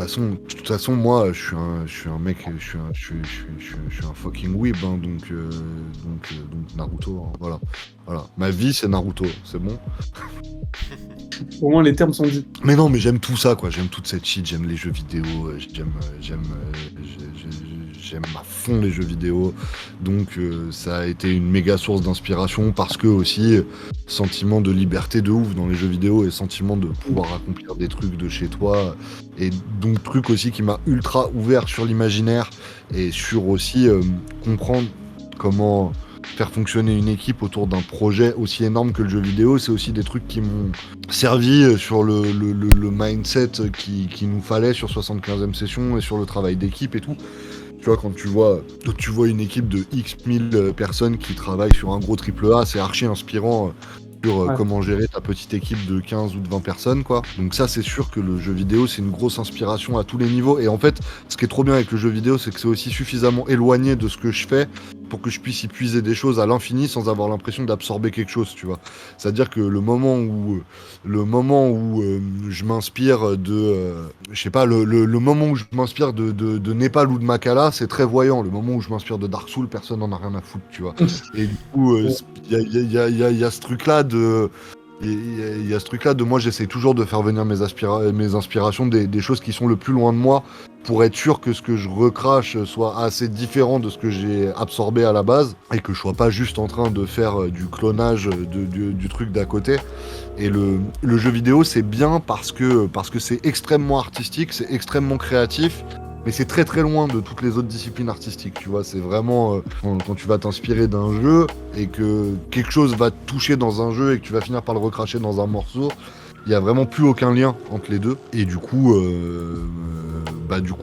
façon, moi, je suis un mec, je suis un fucking weeb, hein, donc Naruto, hein, voilà. Ma vie, c'est Naruto, c'est bon. Au moins les termes sont dits. Mais non, mais j'aime tout ça, quoi. J'aime toute cette shit, j'aime les jeux vidéo, j'aime à fond les jeux vidéo. Donc ça a été une méga source d'inspiration parce que aussi sentiment de liberté de ouf dans les jeux vidéo et sentiment de pouvoir accomplir des trucs de chez toi. Et donc truc aussi qui m'a ultra ouvert sur l'imaginaire et sur aussi comprendre comment faire fonctionner une équipe autour d'un projet aussi énorme que le jeu vidéo. C'est aussi des trucs qui m'ont servi sur le mindset qui nous fallait sur 75e session et sur le travail d'équipe et tout. Tu vois, quand tu vois une équipe de X 1000 personnes qui travaillent sur un gros AAA, c'est archi inspirant sur comment gérer ta petite équipe de 15 ou de 20 personnes, quoi. Donc ça, c'est sûr que le jeu vidéo, c'est une grosse inspiration à tous les niveaux. Et en fait, ce qui est trop bien avec le jeu vidéo, c'est que c'est aussi suffisamment éloigné de ce que je fais pour que je puisse y puiser des choses à l'infini sans avoir l'impression d'absorber quelque chose, tu vois. C'est-à-dire que le moment où je m'inspire de... je sais pas, le moment où je m'inspire de Népal ou de Makala, c'est très voyant. Le moment où je m'inspire de Dark Souls, personne n'en a rien à foutre, tu vois. Et du coup, il y a ce truc-là de... Il y a ce truc-là de moi, j'essaie toujours de faire venir mes inspirations des choses qui sont le plus loin de moi pour être sûr que ce que je recrache soit assez différent de ce que j'ai absorbé à la base et que je sois pas juste en train de faire du clonage du truc d'à côté. Et le jeu vidéo, c'est bien parce que c'est extrêmement artistique, c'est extrêmement créatif. Mais c'est très très loin de toutes les autres disciplines artistiques, tu vois. C'est vraiment quand tu vas t'inspirer d'un jeu et que quelque chose va te toucher dans un jeu et que tu vas finir par le recracher dans un morceau, il y a vraiment plus aucun lien entre les deux. Et du coup,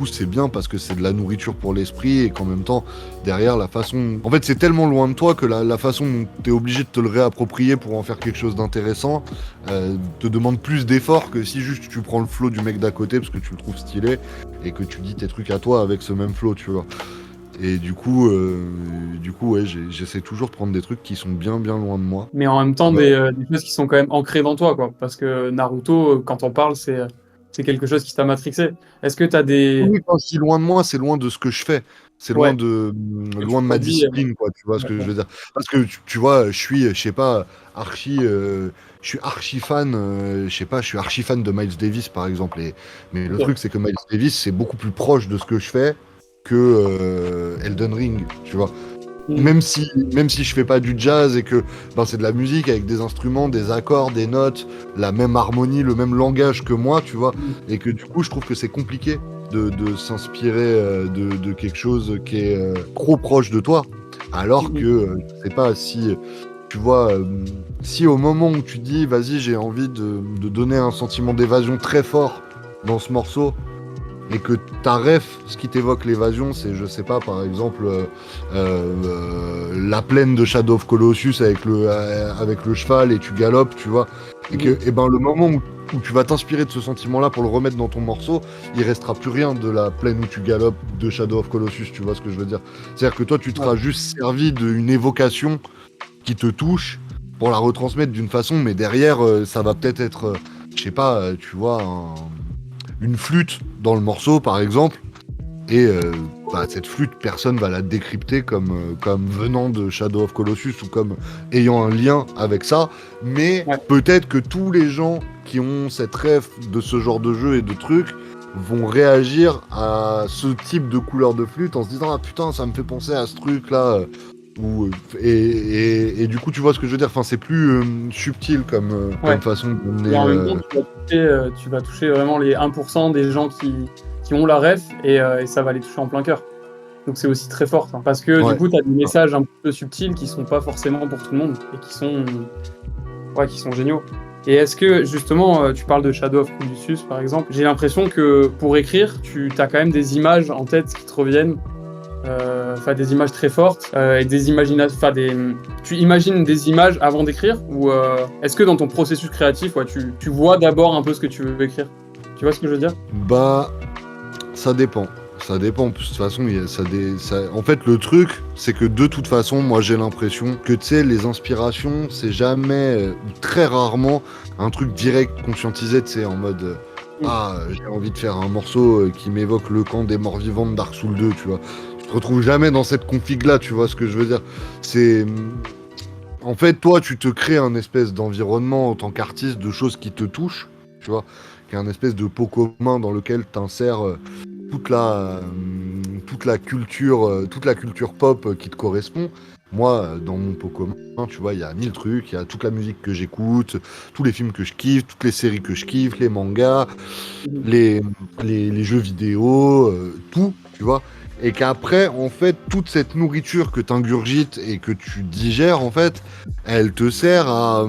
c'est bien parce que c'est de la nourriture pour l'esprit et qu'en même temps, derrière la façon... En fait, c'est tellement loin de toi que la façon dont t'es obligé de te le réapproprier pour en faire quelque chose d'intéressant te demande plus d'efforts que si juste tu prends le flow du mec d'à côté parce que tu le trouves stylé et que tu dis tes trucs à toi avec ce même flow, tu vois. Et du coup, ouais, j'essaie toujours de prendre des trucs qui sont bien loin de moi. Mais en même temps, des choses qui sont quand même ancrées dans toi, quoi. Parce que Naruto, quand on parle, c'est quelque chose qui t'a matrixé. Est-ce que t'as des... Oui, quand je dis loin de moi, c'est loin de ce que je fais. C'est loin de ma discipline, quoi. Tu vois ce que je veux dire? Parce que tu vois, je suis, je sais pas, je suis archi fan, je sais pas, je suis archi fan de Miles Davis, par exemple. Mais le truc, c'est que Miles Davis, c'est beaucoup plus proche de ce que je fais que Elden Ring, tu vois. Même si je fais pas du jazz et que c'est de la musique avec des instruments, des accords, des notes, la même harmonie, le même langage que moi, tu vois, et que du coup je trouve que c'est compliqué de s'inspirer de quelque chose qui est trop proche de toi, alors que je sais pas si tu vois, si au moment où tu dis vas-y j'ai envie de donner un sentiment d'évasion très fort dans ce morceau, et que ta ref, ce qui t'évoque l'évasion, c'est, je sais pas, par exemple, la plaine de Shadow of Colossus avec le cheval et tu galopes, tu vois. Et que, le moment où tu vas t'inspirer de ce sentiment-là pour le remettre dans ton morceau, il restera plus rien de la plaine où tu galopes de Shadow of Colossus, tu vois ce que je veux dire. C'est-à-dire que toi, tu te seras juste servi d'une évocation qui te touche pour la retransmettre d'une façon, mais derrière, ça va peut-être être, je sais pas, tu vois, une flûte dans le morceau par exemple, et cette flûte, personne va la décrypter comme venant de Shadow of Colossus ou comme ayant un lien avec ça, mais peut-être que tous les gens qui ont cette rêve de ce genre de jeu et de trucs vont réagir à ce type de couleur de flûte en se disant ah putain ça me fait penser à ce truc là, et du coup tu vois ce que je veux dire, enfin c'est plus subtil comme façon de donner. Et en même temps, tu vas toucher vraiment les 1% des gens qui ont la ref et ça va les toucher en plein cœur. Donc c'est aussi très fort, hein, parce que du coup tu as des messages un peu subtils qui sont pas forcément pour tout le monde et qui sont géniaux. Et est-ce que justement tu parles de Shadow of Colossus par exemple, j'ai l'impression que pour écrire tu as quand même des images en tête qui te reviennent. Des images très fortes et tu imagines des images avant d'écrire, ou est-ce que dans ton processus créatif tu vois d'abord un peu ce que tu veux écrire? Tu vois ce que je veux dire? Ça dépend. Ça dépend. De toute façon, en fait, le truc, c'est que de toute façon, moi, j'ai l'impression que, tu sais, les inspirations, c'est jamais, très rarement, un truc direct conscientisé, tu sais, en mode... j'ai envie de faire un morceau qui m'évoque le camp des morts vivants de Dark Souls 2, tu vois. Tu te retrouves jamais dans cette config-là, tu vois ce que je veux dire. en fait, toi, tu te crées un espèce d'environnement en tant qu'artiste de choses qui te touchent, tu vois, qui est un espèce de pot commun dans lequel t'insères toute la, toute la culture pop qui te correspond. Moi, dans mon pot commun, tu vois, il y a 1000 trucs, il y a toute la musique que j'écoute, tous les films que je kiffe, toutes les séries que je kiffe, les mangas, les jeux vidéo, tout, tu vois. Et qu'après, en fait, toute cette nourriture que t'ingurgites et que tu digères, en fait, elle te sert à...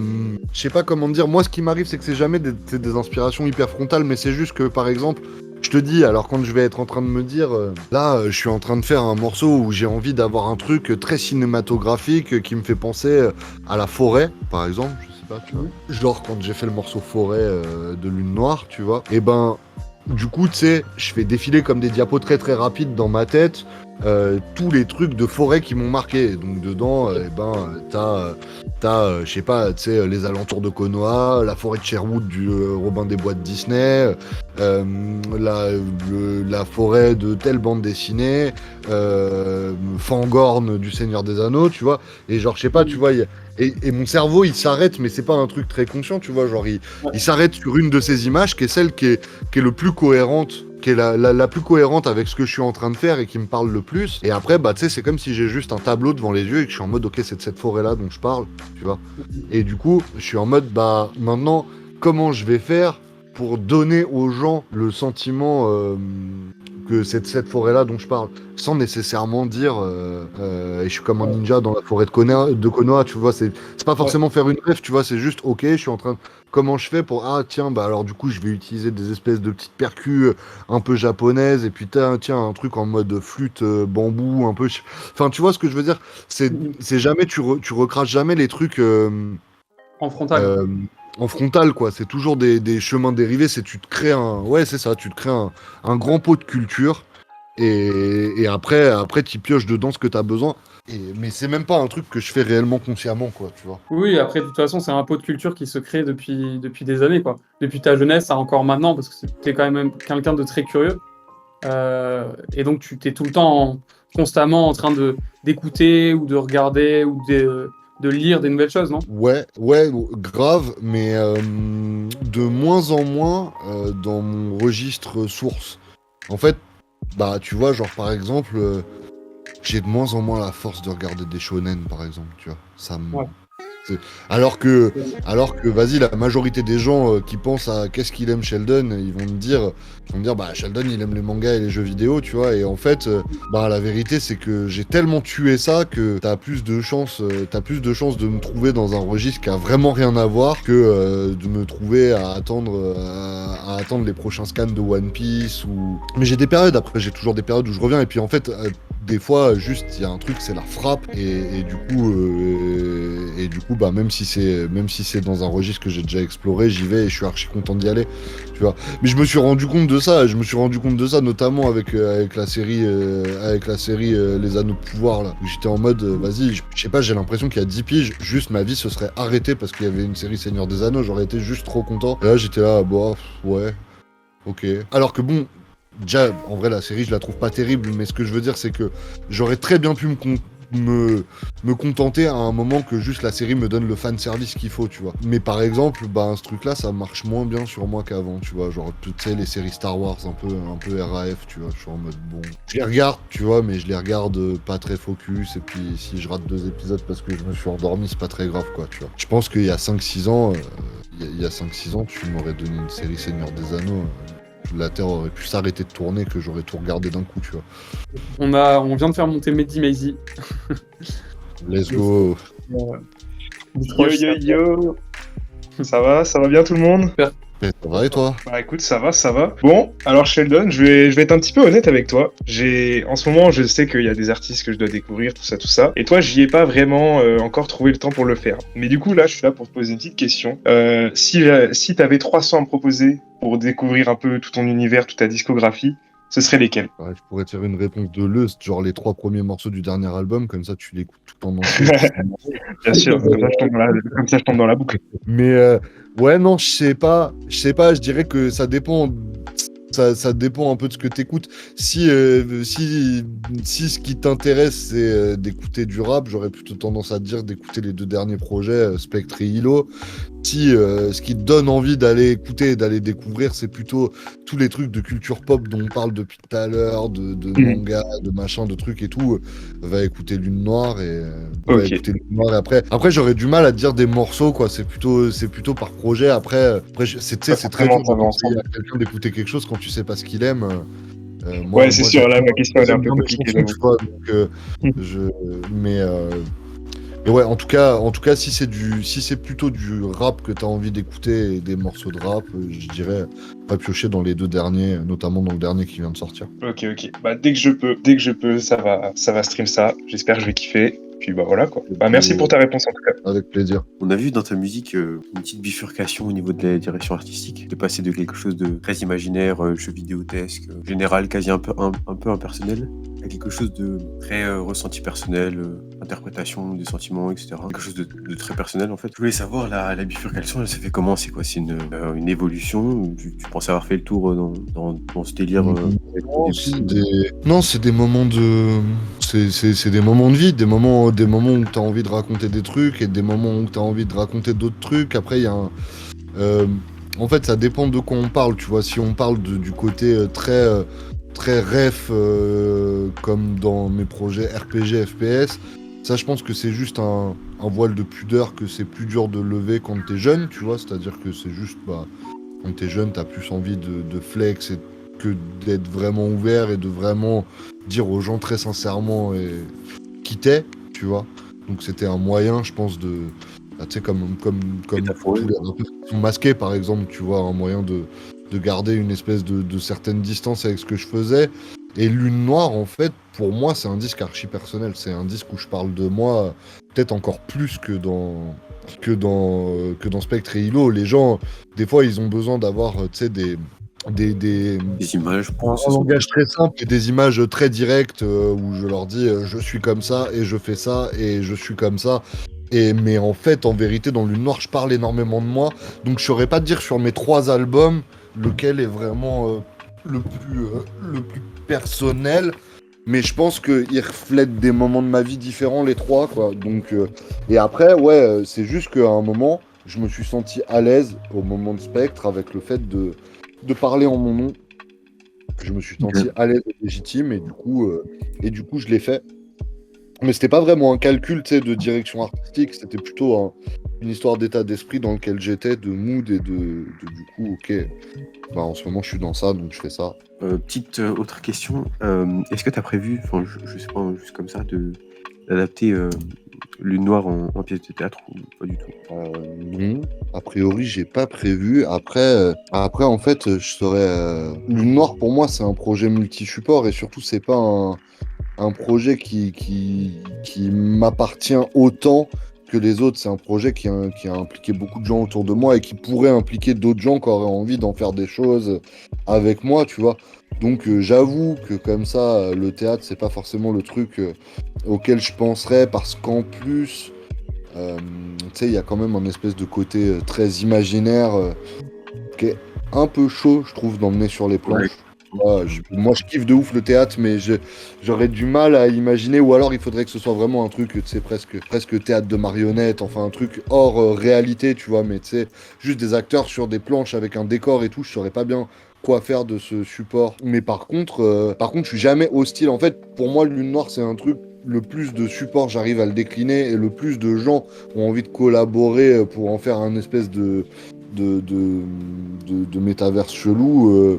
je sais pas comment dire. Moi, ce qui m'arrive, c'est que c'est jamais des inspirations hyper frontales, mais c'est juste que, par exemple, je te dis, alors quand je vais être en train de me dire, là, je suis en train de faire un morceau où j'ai envie d'avoir un truc très cinématographique qui me fait penser à la forêt, par exemple, je sais pas, tu vois. Genre, quand j'ai fait le morceau forêt de Lune Noire, tu vois, et ben... Du coup, tu sais, je fais défiler comme des diapos très très rapides dans ma tête tous les trucs de forêt qui m'ont marqué. Donc dedans, t'as, je sais pas, tu sais, les alentours de Konoha, la forêt de Sherwood du Robin des Bois de Disney, la forêt de telle bande dessinée, Fangorn du Seigneur des Anneaux, tu vois. Et genre, je sais pas, tu vois, et mon cerveau, il s'arrête, mais c'est pas un truc très conscient, tu vois. Genre, il s'arrête sur une de ces images qui est celle qui est le plus cohérente, qui est la plus cohérente avec ce que je suis en train de faire et qui me parle le plus. Et après, bah, tu sais, c'est comme si j'ai juste un tableau devant les yeux et que je suis en mode, ok, c'est de cette forêt-là dont je parle, tu vois. Et du coup, je suis en mode, bah, maintenant, comment je vais faire pour donner aux gens le sentiment que c'est de cette forêt-là dont je parle, sans nécessairement dire, et je suis comme un ninja dans la forêt de Konoha, tu vois, c'est pas forcément faire une rêve, tu vois, c'est juste, ok, je suis en train de... Comment je fais pour... Ah, tiens, bah alors du coup, je vais utiliser des espèces de petites percus un peu japonaises, et puis tiens, un truc en mode flûte, bambou, un peu... Enfin, tu vois ce que je veux dire? C'est jamais... Tu recraches jamais les trucs... En frontal. En frontal, quoi. C'est toujours des chemins dérivés. C'est tu te crées un... Ouais, c'est ça. Tu te crées un grand pot de culture, et après, tu pioches dedans ce que tu as besoin. Mais c'est même pas un truc que je fais réellement consciemment, quoi, tu vois. Oui, après, de toute façon, c'est un pot de culture qui se crée depuis des années, quoi. Depuis ta jeunesse à encore maintenant, parce que tu es quand même quelqu'un de très curieux. Et donc, tu es tout le temps, constamment en train d'écouter ou de regarder ou de lire des nouvelles choses, non? Ouais, grave, mais de moins en moins dans mon registre source. En fait, bah, tu vois, genre, par exemple, j'ai de moins en moins la force de regarder des shonen, par exemple, tu vois. Ça me... Ouais. Alors que, vas-y, la majorité des gens qui pensent à qu'est-ce qu'il aime Sheldon, ils vont me dire, bah Sheldon il aime les mangas et les jeux vidéo, tu vois. Et en fait, bah la vérité c'est que j'ai tellement tué ça que t'as plus de chances de me trouver dans un registre qui a vraiment rien à voir que de me trouver à attendre les prochains scans de One Piece ou. Mais j'ai des périodes. Après, j'ai toujours des périodes où je reviens et puis en fait. Des fois, juste, il y a un truc, c'est la frappe, et du coup, bah, même si c'est dans un registre que j'ai déjà exploré, j'y vais et je suis archi content d'y aller, tu vois. Mais je me suis rendu compte de ça, notamment avec la série, Les Anneaux de Pouvoir, là, où j'étais en mode, vas-y, je sais pas, j'ai l'impression qu'il y a 10 piges, juste ma vie se serait arrêtée parce qu'il y avait une série Seigneur des Anneaux, j'aurais été juste trop content. Et là, j'étais là, bon, ouais, ok. Alors que bon, déjà, en vrai, la série, je la trouve pas terrible, mais ce que je veux dire, c'est que j'aurais très bien pu me contenter à un moment que juste la série me donne le fan service qu'il faut, tu vois. Mais par exemple, bah, ce truc-là, ça marche moins bien sur moi qu'avant, tu vois. Genre, tu sais, les séries Star Wars, un peu RAF, tu vois. Je suis en mode, bon, je les regarde, tu vois, mais je les regarde pas très focus. Et puis, si je rate 2 épisodes parce que je me suis endormi, c'est pas très grave, quoi, tu vois. Je pense qu'il y a 5-6 ans, tu m'aurais donné une série Seigneur des Anneaux. La Terre aurait pu s'arrêter de tourner, que j'aurais tout regardé d'un coup, tu vois. On vient de faire monter Mehdi Maizy. Let's go. Yo. Ça va bien tout le monde? Ça va et toi? Bah écoute, ça va. Bon, alors Sheldon, je vais être un petit peu honnête avec toi. En ce moment, je sais qu'il y a des artistes que je dois découvrir, tout ça. Et toi, j'y ai pas vraiment encore trouvé le temps pour le faire. Mais du coup, là, je suis là pour te poser une petite question. Si t'avais 300 à me proposer pour découvrir un peu tout ton univers, toute ta discographie, ce serait lesquels? Ouais, je pourrais te faire une réponse de Lust, genre les 3 premiers morceaux du dernier album, comme ça tu l'écoutes tout en entier. Bien sûr, comme ça je tombe dans la boucle. Mais ouais, non, je sais pas, je dirais que ça dépend ça dépend un peu de ce que t'écoutes. Si ce qui t'intéresse, c'est d'écouter du rap, j'aurais plutôt tendance à te dire d'écouter les 2 derniers projets, Spectre et Hilo. Si ce qui te donne envie d'aller écouter et d'aller découvrir, c'est plutôt tous les trucs de culture pop dont on parle depuis tout à l'heure, de manga, de machin, de trucs et tout, va écouter Lune Noire et écouter Lune Noire. Et après j'aurais du mal à te dire des morceaux, quoi. C'est plutôt par projet. Après c'est très dur de conseiller à quelqu'un d'écouter quelque chose quand tu sais pas ce qu'il aime. Ouais, c'est sûr, là, ma question, elle est un peu compliquée. Mais ouais, en tout cas, si c'est plutôt du rap que t'as envie d'écouter et des morceaux de rap, je dirais pas piocher dans les 2 derniers, notamment dans le dernier qui vient de sortir. Ok. Bah, dès que je peux, ça va stream ça. J'espère que je vais kiffer. Puis bah voilà quoi. Bah merci pour ta réponse en tout cas. Avec plaisir. On a vu dans ta musique une petite bifurcation au niveau de la direction artistique, de passer de quelque chose de très imaginaire, jeu vidéotesque, général, quasi un peu impersonnel, à quelque chose de très ressenti personnel, interprétation des sentiments, etc. Quelque chose de très personnel en fait. Je voulais savoir la bifurcation, elle se fait comment? C'est quoi? C'est une évolution? Tu penses avoir fait le tour dans ce délire Non, c'est des moments de... C'est des moments de vie, des moments où tu as envie de raconter des trucs et des moments où tu as envie de raconter d'autres trucs. Après, il y a un... en fait, ça dépend de quoi on parle, tu vois. Si on parle du côté très ref, comme dans mes projets RPG, FPS, ça, je pense que c'est juste un voile de pudeur que c'est plus dur de lever quand t'es jeune, tu vois. C'est-à-dire que c'est juste, quand t'es jeune, t'as plus envie de flex et que d'être vraiment ouvert et de vraiment dire aux gens très sincèrement qui t'es, tu vois. Donc c'était un moyen, je pense, de... Tu sais, comme tous les rappeurs qui sont masqués, par exemple, tu vois, un moyen de garder une espèce de certaine distance avec ce que je faisais. Et Lune Noire, en fait, pour moi, c'est un disque archi personnel. C'est un disque où je parle de moi, peut-être encore plus que dans Spectre et Hilo. Les gens, des fois, ils ont besoin d'avoir, tu sais, des images, un langage très simple et des images très directes où je leur dis je suis comme ça et je fais ça et je suis comme ça. Mais en fait, en vérité, dans Lune Noire, je parle énormément de moi. Donc je saurais pas te dire sur mes 3 albums lequel est vraiment le plus personnel. Mais je pense qu'ils reflètent des moments de ma vie différents, les 3, quoi. Donc, et après, ouais, c'est juste qu'à un moment, je me suis senti à l'aise au moment de Spectre avec le fait de parler en mon nom. Je me suis senti à l'aise et légitime et du coup je l'ai fait. Mais c'était pas vraiment un calcul, tu sais, de direction artistique, c'était plutôt une histoire d'état d'esprit dans lequel j'étais, de mood et du coup, ok, en ce moment je suis dans ça, donc je fais ça. Petite autre question, est-ce que tu as prévu, enfin je sais pas, juste comme ça, d'adapter Lune Noire en pièce de théâtre ou pas du tout? Non, a priori j'ai pas prévu. Après en fait, je serais... Lune Noire pour moi c'est un projet multi-support et surtout c'est pas un projet qui m'appartient autant que les autres. C'est un projet qui a impliqué beaucoup de gens autour de moi et qui pourrait impliquer d'autres gens qui auraient envie d'en faire des choses avec moi, tu vois. Donc j'avoue que comme ça, le théâtre, c'est pas forcément le truc auquel je penserais parce qu'en plus, tu sais, il y a quand même un espèce de côté très imaginaire qui est un peu chaud, je trouve, d'emmener sur les planches. Ouais, moi je kiffe de ouf le théâtre, mais j'aurais du mal à imaginer, ou alors il faudrait que ce soit vraiment un truc, tu sais, presque théâtre de marionnettes, enfin un truc hors réalité, tu vois, mais tu sais, juste des acteurs sur des planches avec un décor et tout, je saurais pas bien quoi faire de ce support. Mais par contre, je suis jamais hostile. En fait, pour moi, Lune Noire, c'est un truc, le plus de support, j'arrive à le décliner, et le plus de gens ont envie de collaborer pour en faire un espèce de métaverse chelou.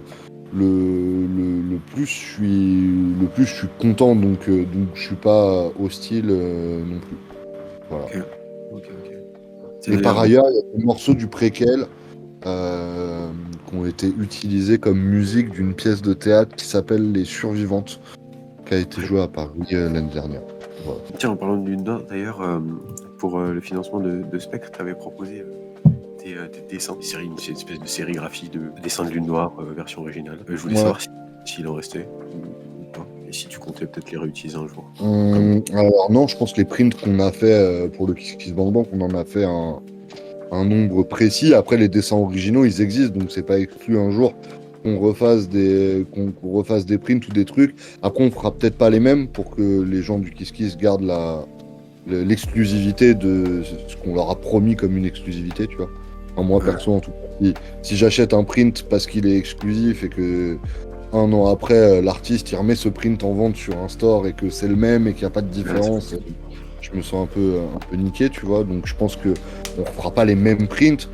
Le plus je suis content, donc je suis pas hostile non plus. Voilà. Ok. Et par ailleurs, il y a des morceaux du préquel qui ont été utilisés comme musique d'une pièce de théâtre qui s'appelle Les Survivantes, qui a été jouée à Paris l'année dernière. Voilà. Tiens, en parlant de Lune Noire, d'ailleurs, pour le financement de Spectre, tu avais proposé tes dessins, une espèce de sérigraphie de dessins de Lune Noire, version originale. Je voulais savoir s'il en restait ou pas, et si tu comptais peut-être les réutiliser un jour. Alors non, je pense que les prints qu'on a fait pour le KissKissBankBank, on en a fait un nombre précis. Après, les dessins originaux, ils existent, donc c'est pas exclu un jour qu'on refasse qu'on refasse des prints ou des trucs. Après, on fera peut-être pas les mêmes pour que les gens du Kiss Kiss gardent l'exclusivité de ce qu'on leur a promis comme une exclusivité, tu vois. Enfin, moi, perso, en tout cas, si j'achète un print parce qu'il est exclusif et que un an après, l'artiste il remet ce print en vente sur un store et que c'est le même et qu'il n'y a pas de différence, je me sens un peu niqué, tu vois. Donc je pense que on fera pas les mêmes prints,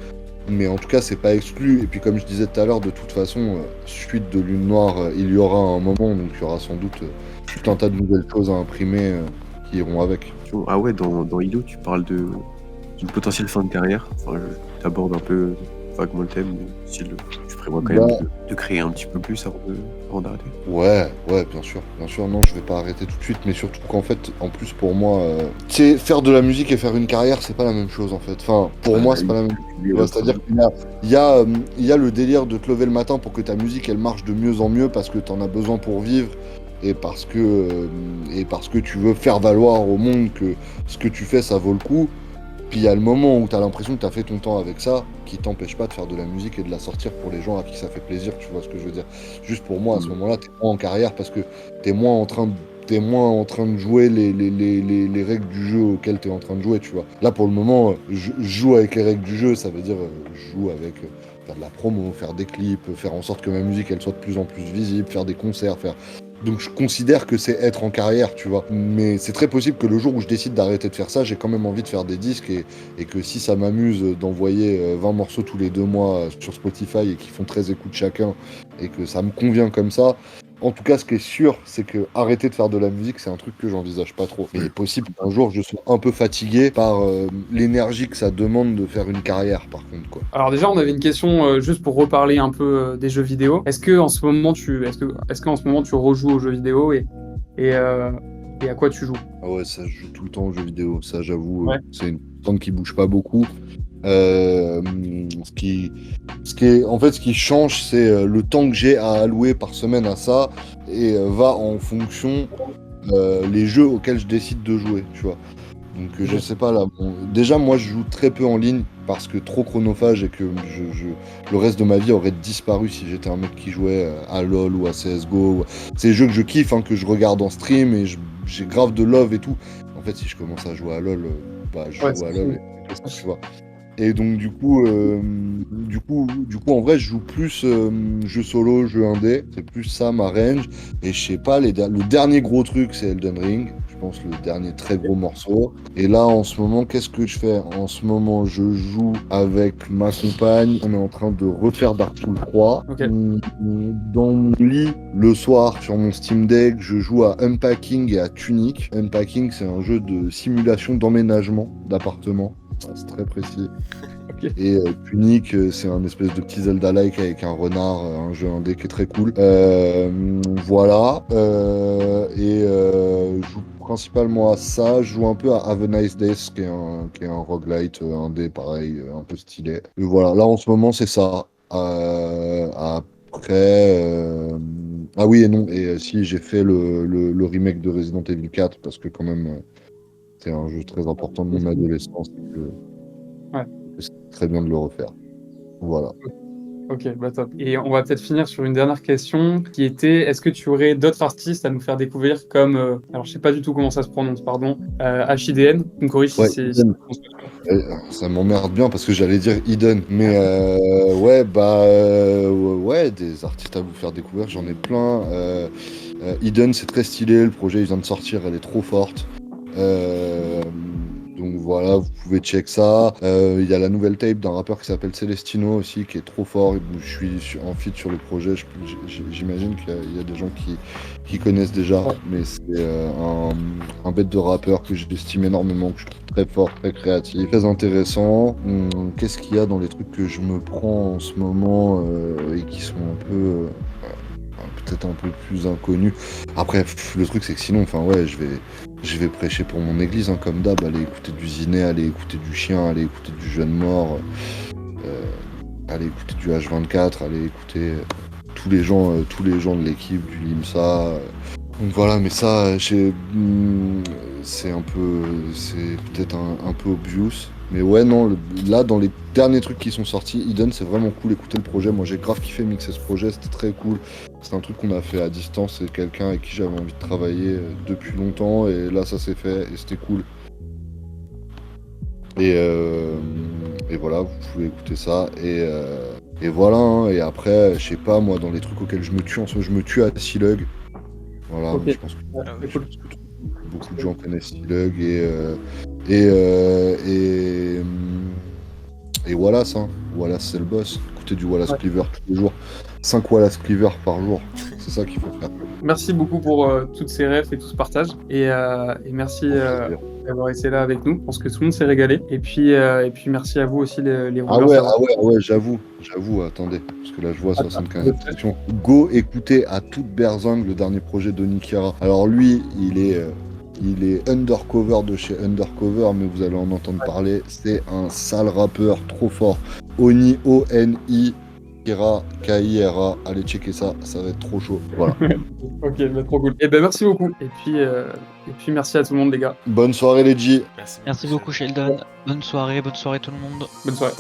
mais en tout cas c'est pas exclu. Et puis comme je disais tout à l'heure, de toute façon, suite de Lune Noire, il y aura un moment, donc il y aura sans doute tout un tas de nouvelles choses à imprimer qui iront avec. Ah ouais, dans Hilo, tu parles d'une potentielle fin de carrière. Enfin, tu abordes un peu vaguement le thème, mais style, tu prévois quand même de créer un petit peu plus avant d'arrêter. Ouais, bien sûr, non, je vais pas arrêter tout de suite, mais surtout qu'en fait, en plus pour moi, faire de la musique et faire une carrière, c'est pas la même chose en fait. Enfin, pour moi, c'est pas la même chose. C'est-à-dire qu'il y a le délire de te lever le matin pour que ta musique elle marche de mieux en mieux parce que t'en as besoin pour vivre et parce que tu veux faire valoir au monde que ce que tu fais ça vaut le coup. Puis il y a le moment où tu as l'impression que tu as fait ton temps avec ça, qui t'empêche pas de faire de la musique et de la sortir pour les gens à qui ça fait plaisir, tu vois ce que je veux dire. Juste pour moi, à ce moment-là, tu es moins en carrière parce que tu es moins en train de jouer les règles du jeu auxquelles tu es en train de jouer, tu vois. Là, pour le moment, je joue avec les règles du jeu, ça veut dire je joue avec faire de la promo, faire des clips, faire en sorte que ma musique elle soit de plus en plus visible, faire des concerts, Donc je considère que c'est être en carrière, tu vois. Mais c'est très possible que le jour où je décide d'arrêter de faire ça, j'ai quand même envie de faire des disques et que si ça m'amuse d'envoyer 20 morceaux tous les 2 mois sur Spotify et qui font 13 écoutes chacun et que ça me convient comme ça, en tout cas ce qui est sûr, c'est que arrêter de faire de la musique, c'est un truc que j'envisage pas trop. Mais il est possible qu'un jour je sois un peu fatigué par l'énergie que ça demande de faire une carrière par contre, quoi. Alors déjà, on avait une question juste pour reparler un peu des jeux vidéo. Est-ce que en ce moment tu rejoues aux jeux vidéo et à quoi tu joues? Ah ouais, ça je joue tout le temps aux jeux vidéo, ça j'avoue, Ouais. c'est une constante qui bouge pas beaucoup. Ce qui change, c'est le temps que j'ai à allouer par semaine à ça et va en fonction les jeux auxquels je décide de jouer, tu vois. Donc je sais pas là. Déjà moi je joue très peu en ligne parce que trop chronophage et que le reste de ma vie aurait disparu si j'étais un mec qui jouait à LoL ou à CSGO. C'est des jeux que je kiffe, hein, que je regarde en stream et j'ai grave de love et tout. En fait si je commence à jouer à LoL, je joue à LoL et tu vois. Et donc du coup en vrai je joue plus jeu solo, jeu indé, c'est plus ça ma range. Et je sais pas, le dernier gros truc c'est Elden Ring, je pense le dernier très gros morceau. Et là en ce moment qu'est-ce que je fais? En ce moment je joue avec ma compagne, on est en train de refaire Dark Souls 3. Okay. Dans mon lit, le soir sur mon Steam Deck, je joue à Unpacking et à Tunic. Unpacking c'est un jeu de simulation d'emménagement d'appartement. C'est très précis. Okay. Et Punic, c'est un espèce de petit Zelda-like avec un renard, un jeu indé qui est très cool. Voilà. Je joue principalement à ça. Je joue un peu à Have a Nice Days, qui est un roguelite indé, pareil, un peu stylé. Et voilà, là en ce moment, c'est ça. Après. Ah oui et non. Et si, j'ai fait le remake de Resident Evil 4, parce que quand même. C'est un jeu très important de mon adolescence. C'est très bien de le refaire. Voilà. Ok, bah top. Et on va peut-être finir sur une dernière question qui était, est-ce que tu aurais d'autres artistes à nous faire découvrir comme, alors je sais pas du tout comment ça se prononce, pardon, HIDN, tu me corriges si c'est... Ça m'emmerde bien parce que j'allais dire Eden, mais ouais, des artistes à vous faire découvrir, j'en ai plein. Eden, c'est très stylé, le projet il vient de sortir, elle est trop forte. Donc voilà, vous pouvez check ça. Il y a la nouvelle tape d'un rappeur qui s'appelle Celestino aussi, qui est trop fort. Je suis en feat sur le projet. J'imagine qu'il y a des gens qui connaissent déjà, mais c'est un bête de rappeur que j'estime énormément, que je trouve très fort, très créatif, très intéressant. Qu'est-ce qu'il y a dans les trucs que je me prends en ce moment et qui sont un peu... peut-être un peu plus inconnus. Après, le truc c'est que sinon, je vais prêcher pour mon église, hein, comme d'hab, aller écouter du Ziné, aller écouter du Chien, aller écouter du Jeune Mort, aller écouter du H24, aller écouter tous les gens de l'équipe, du Limsa. Donc voilà, mais ça, c'est peut-être un peu obvious, Mais ouais, non, là, dans les derniers trucs qui sont sortis, Eden, c'est vraiment cool. Écoutez le projet. Moi, j'ai grave kiffé mixer ce projet. C'était très cool. C'est un truc qu'on a fait à distance. C'est quelqu'un avec qui j'avais envie de travailler depuis longtemps. Et là, ça s'est fait et c'était cool. Et voilà, vous pouvez écouter ça. Et voilà. Hein. Et après, je sais pas, moi, dans les trucs auxquels je me tue, en ce moment, je me tue à Silug. Voilà, Ok. je pense que Ouais, c'est cool. beaucoup de gens connaissent Silug. Et Wallace, hein. Wallace, c'est le boss. Écoutez du Wallace Ouais. Cleaver tous les jours. 5 Wallace Cleaver par jour. C'est ça qu'il faut faire. Merci beaucoup pour toutes ces refs et tout ce partage. Et merci d'avoir été là avec nous. Je pense que tout le monde s'est régalé. Et puis merci à vous aussi, les Ah ouais, j'avoue, attendez. Parce que là, je vois 75 questions. Go écouter à toute berzingue le dernier projet d'Onikiara. Alors lui, il est undercover de chez Undercover, mais vous allez en entendre parler. C'est un sale rappeur trop fort. Oni, O-N-I, Kira, K-I-R-A. Allez checker ça, ça va être trop chaud. Voilà. Ok, bah, trop cool. Et ben merci beaucoup. Et puis merci à tout le monde, les gars. Bonne soirée les G. Merci beaucoup Sheldon. Bonne soirée tout le monde. Bonne soirée.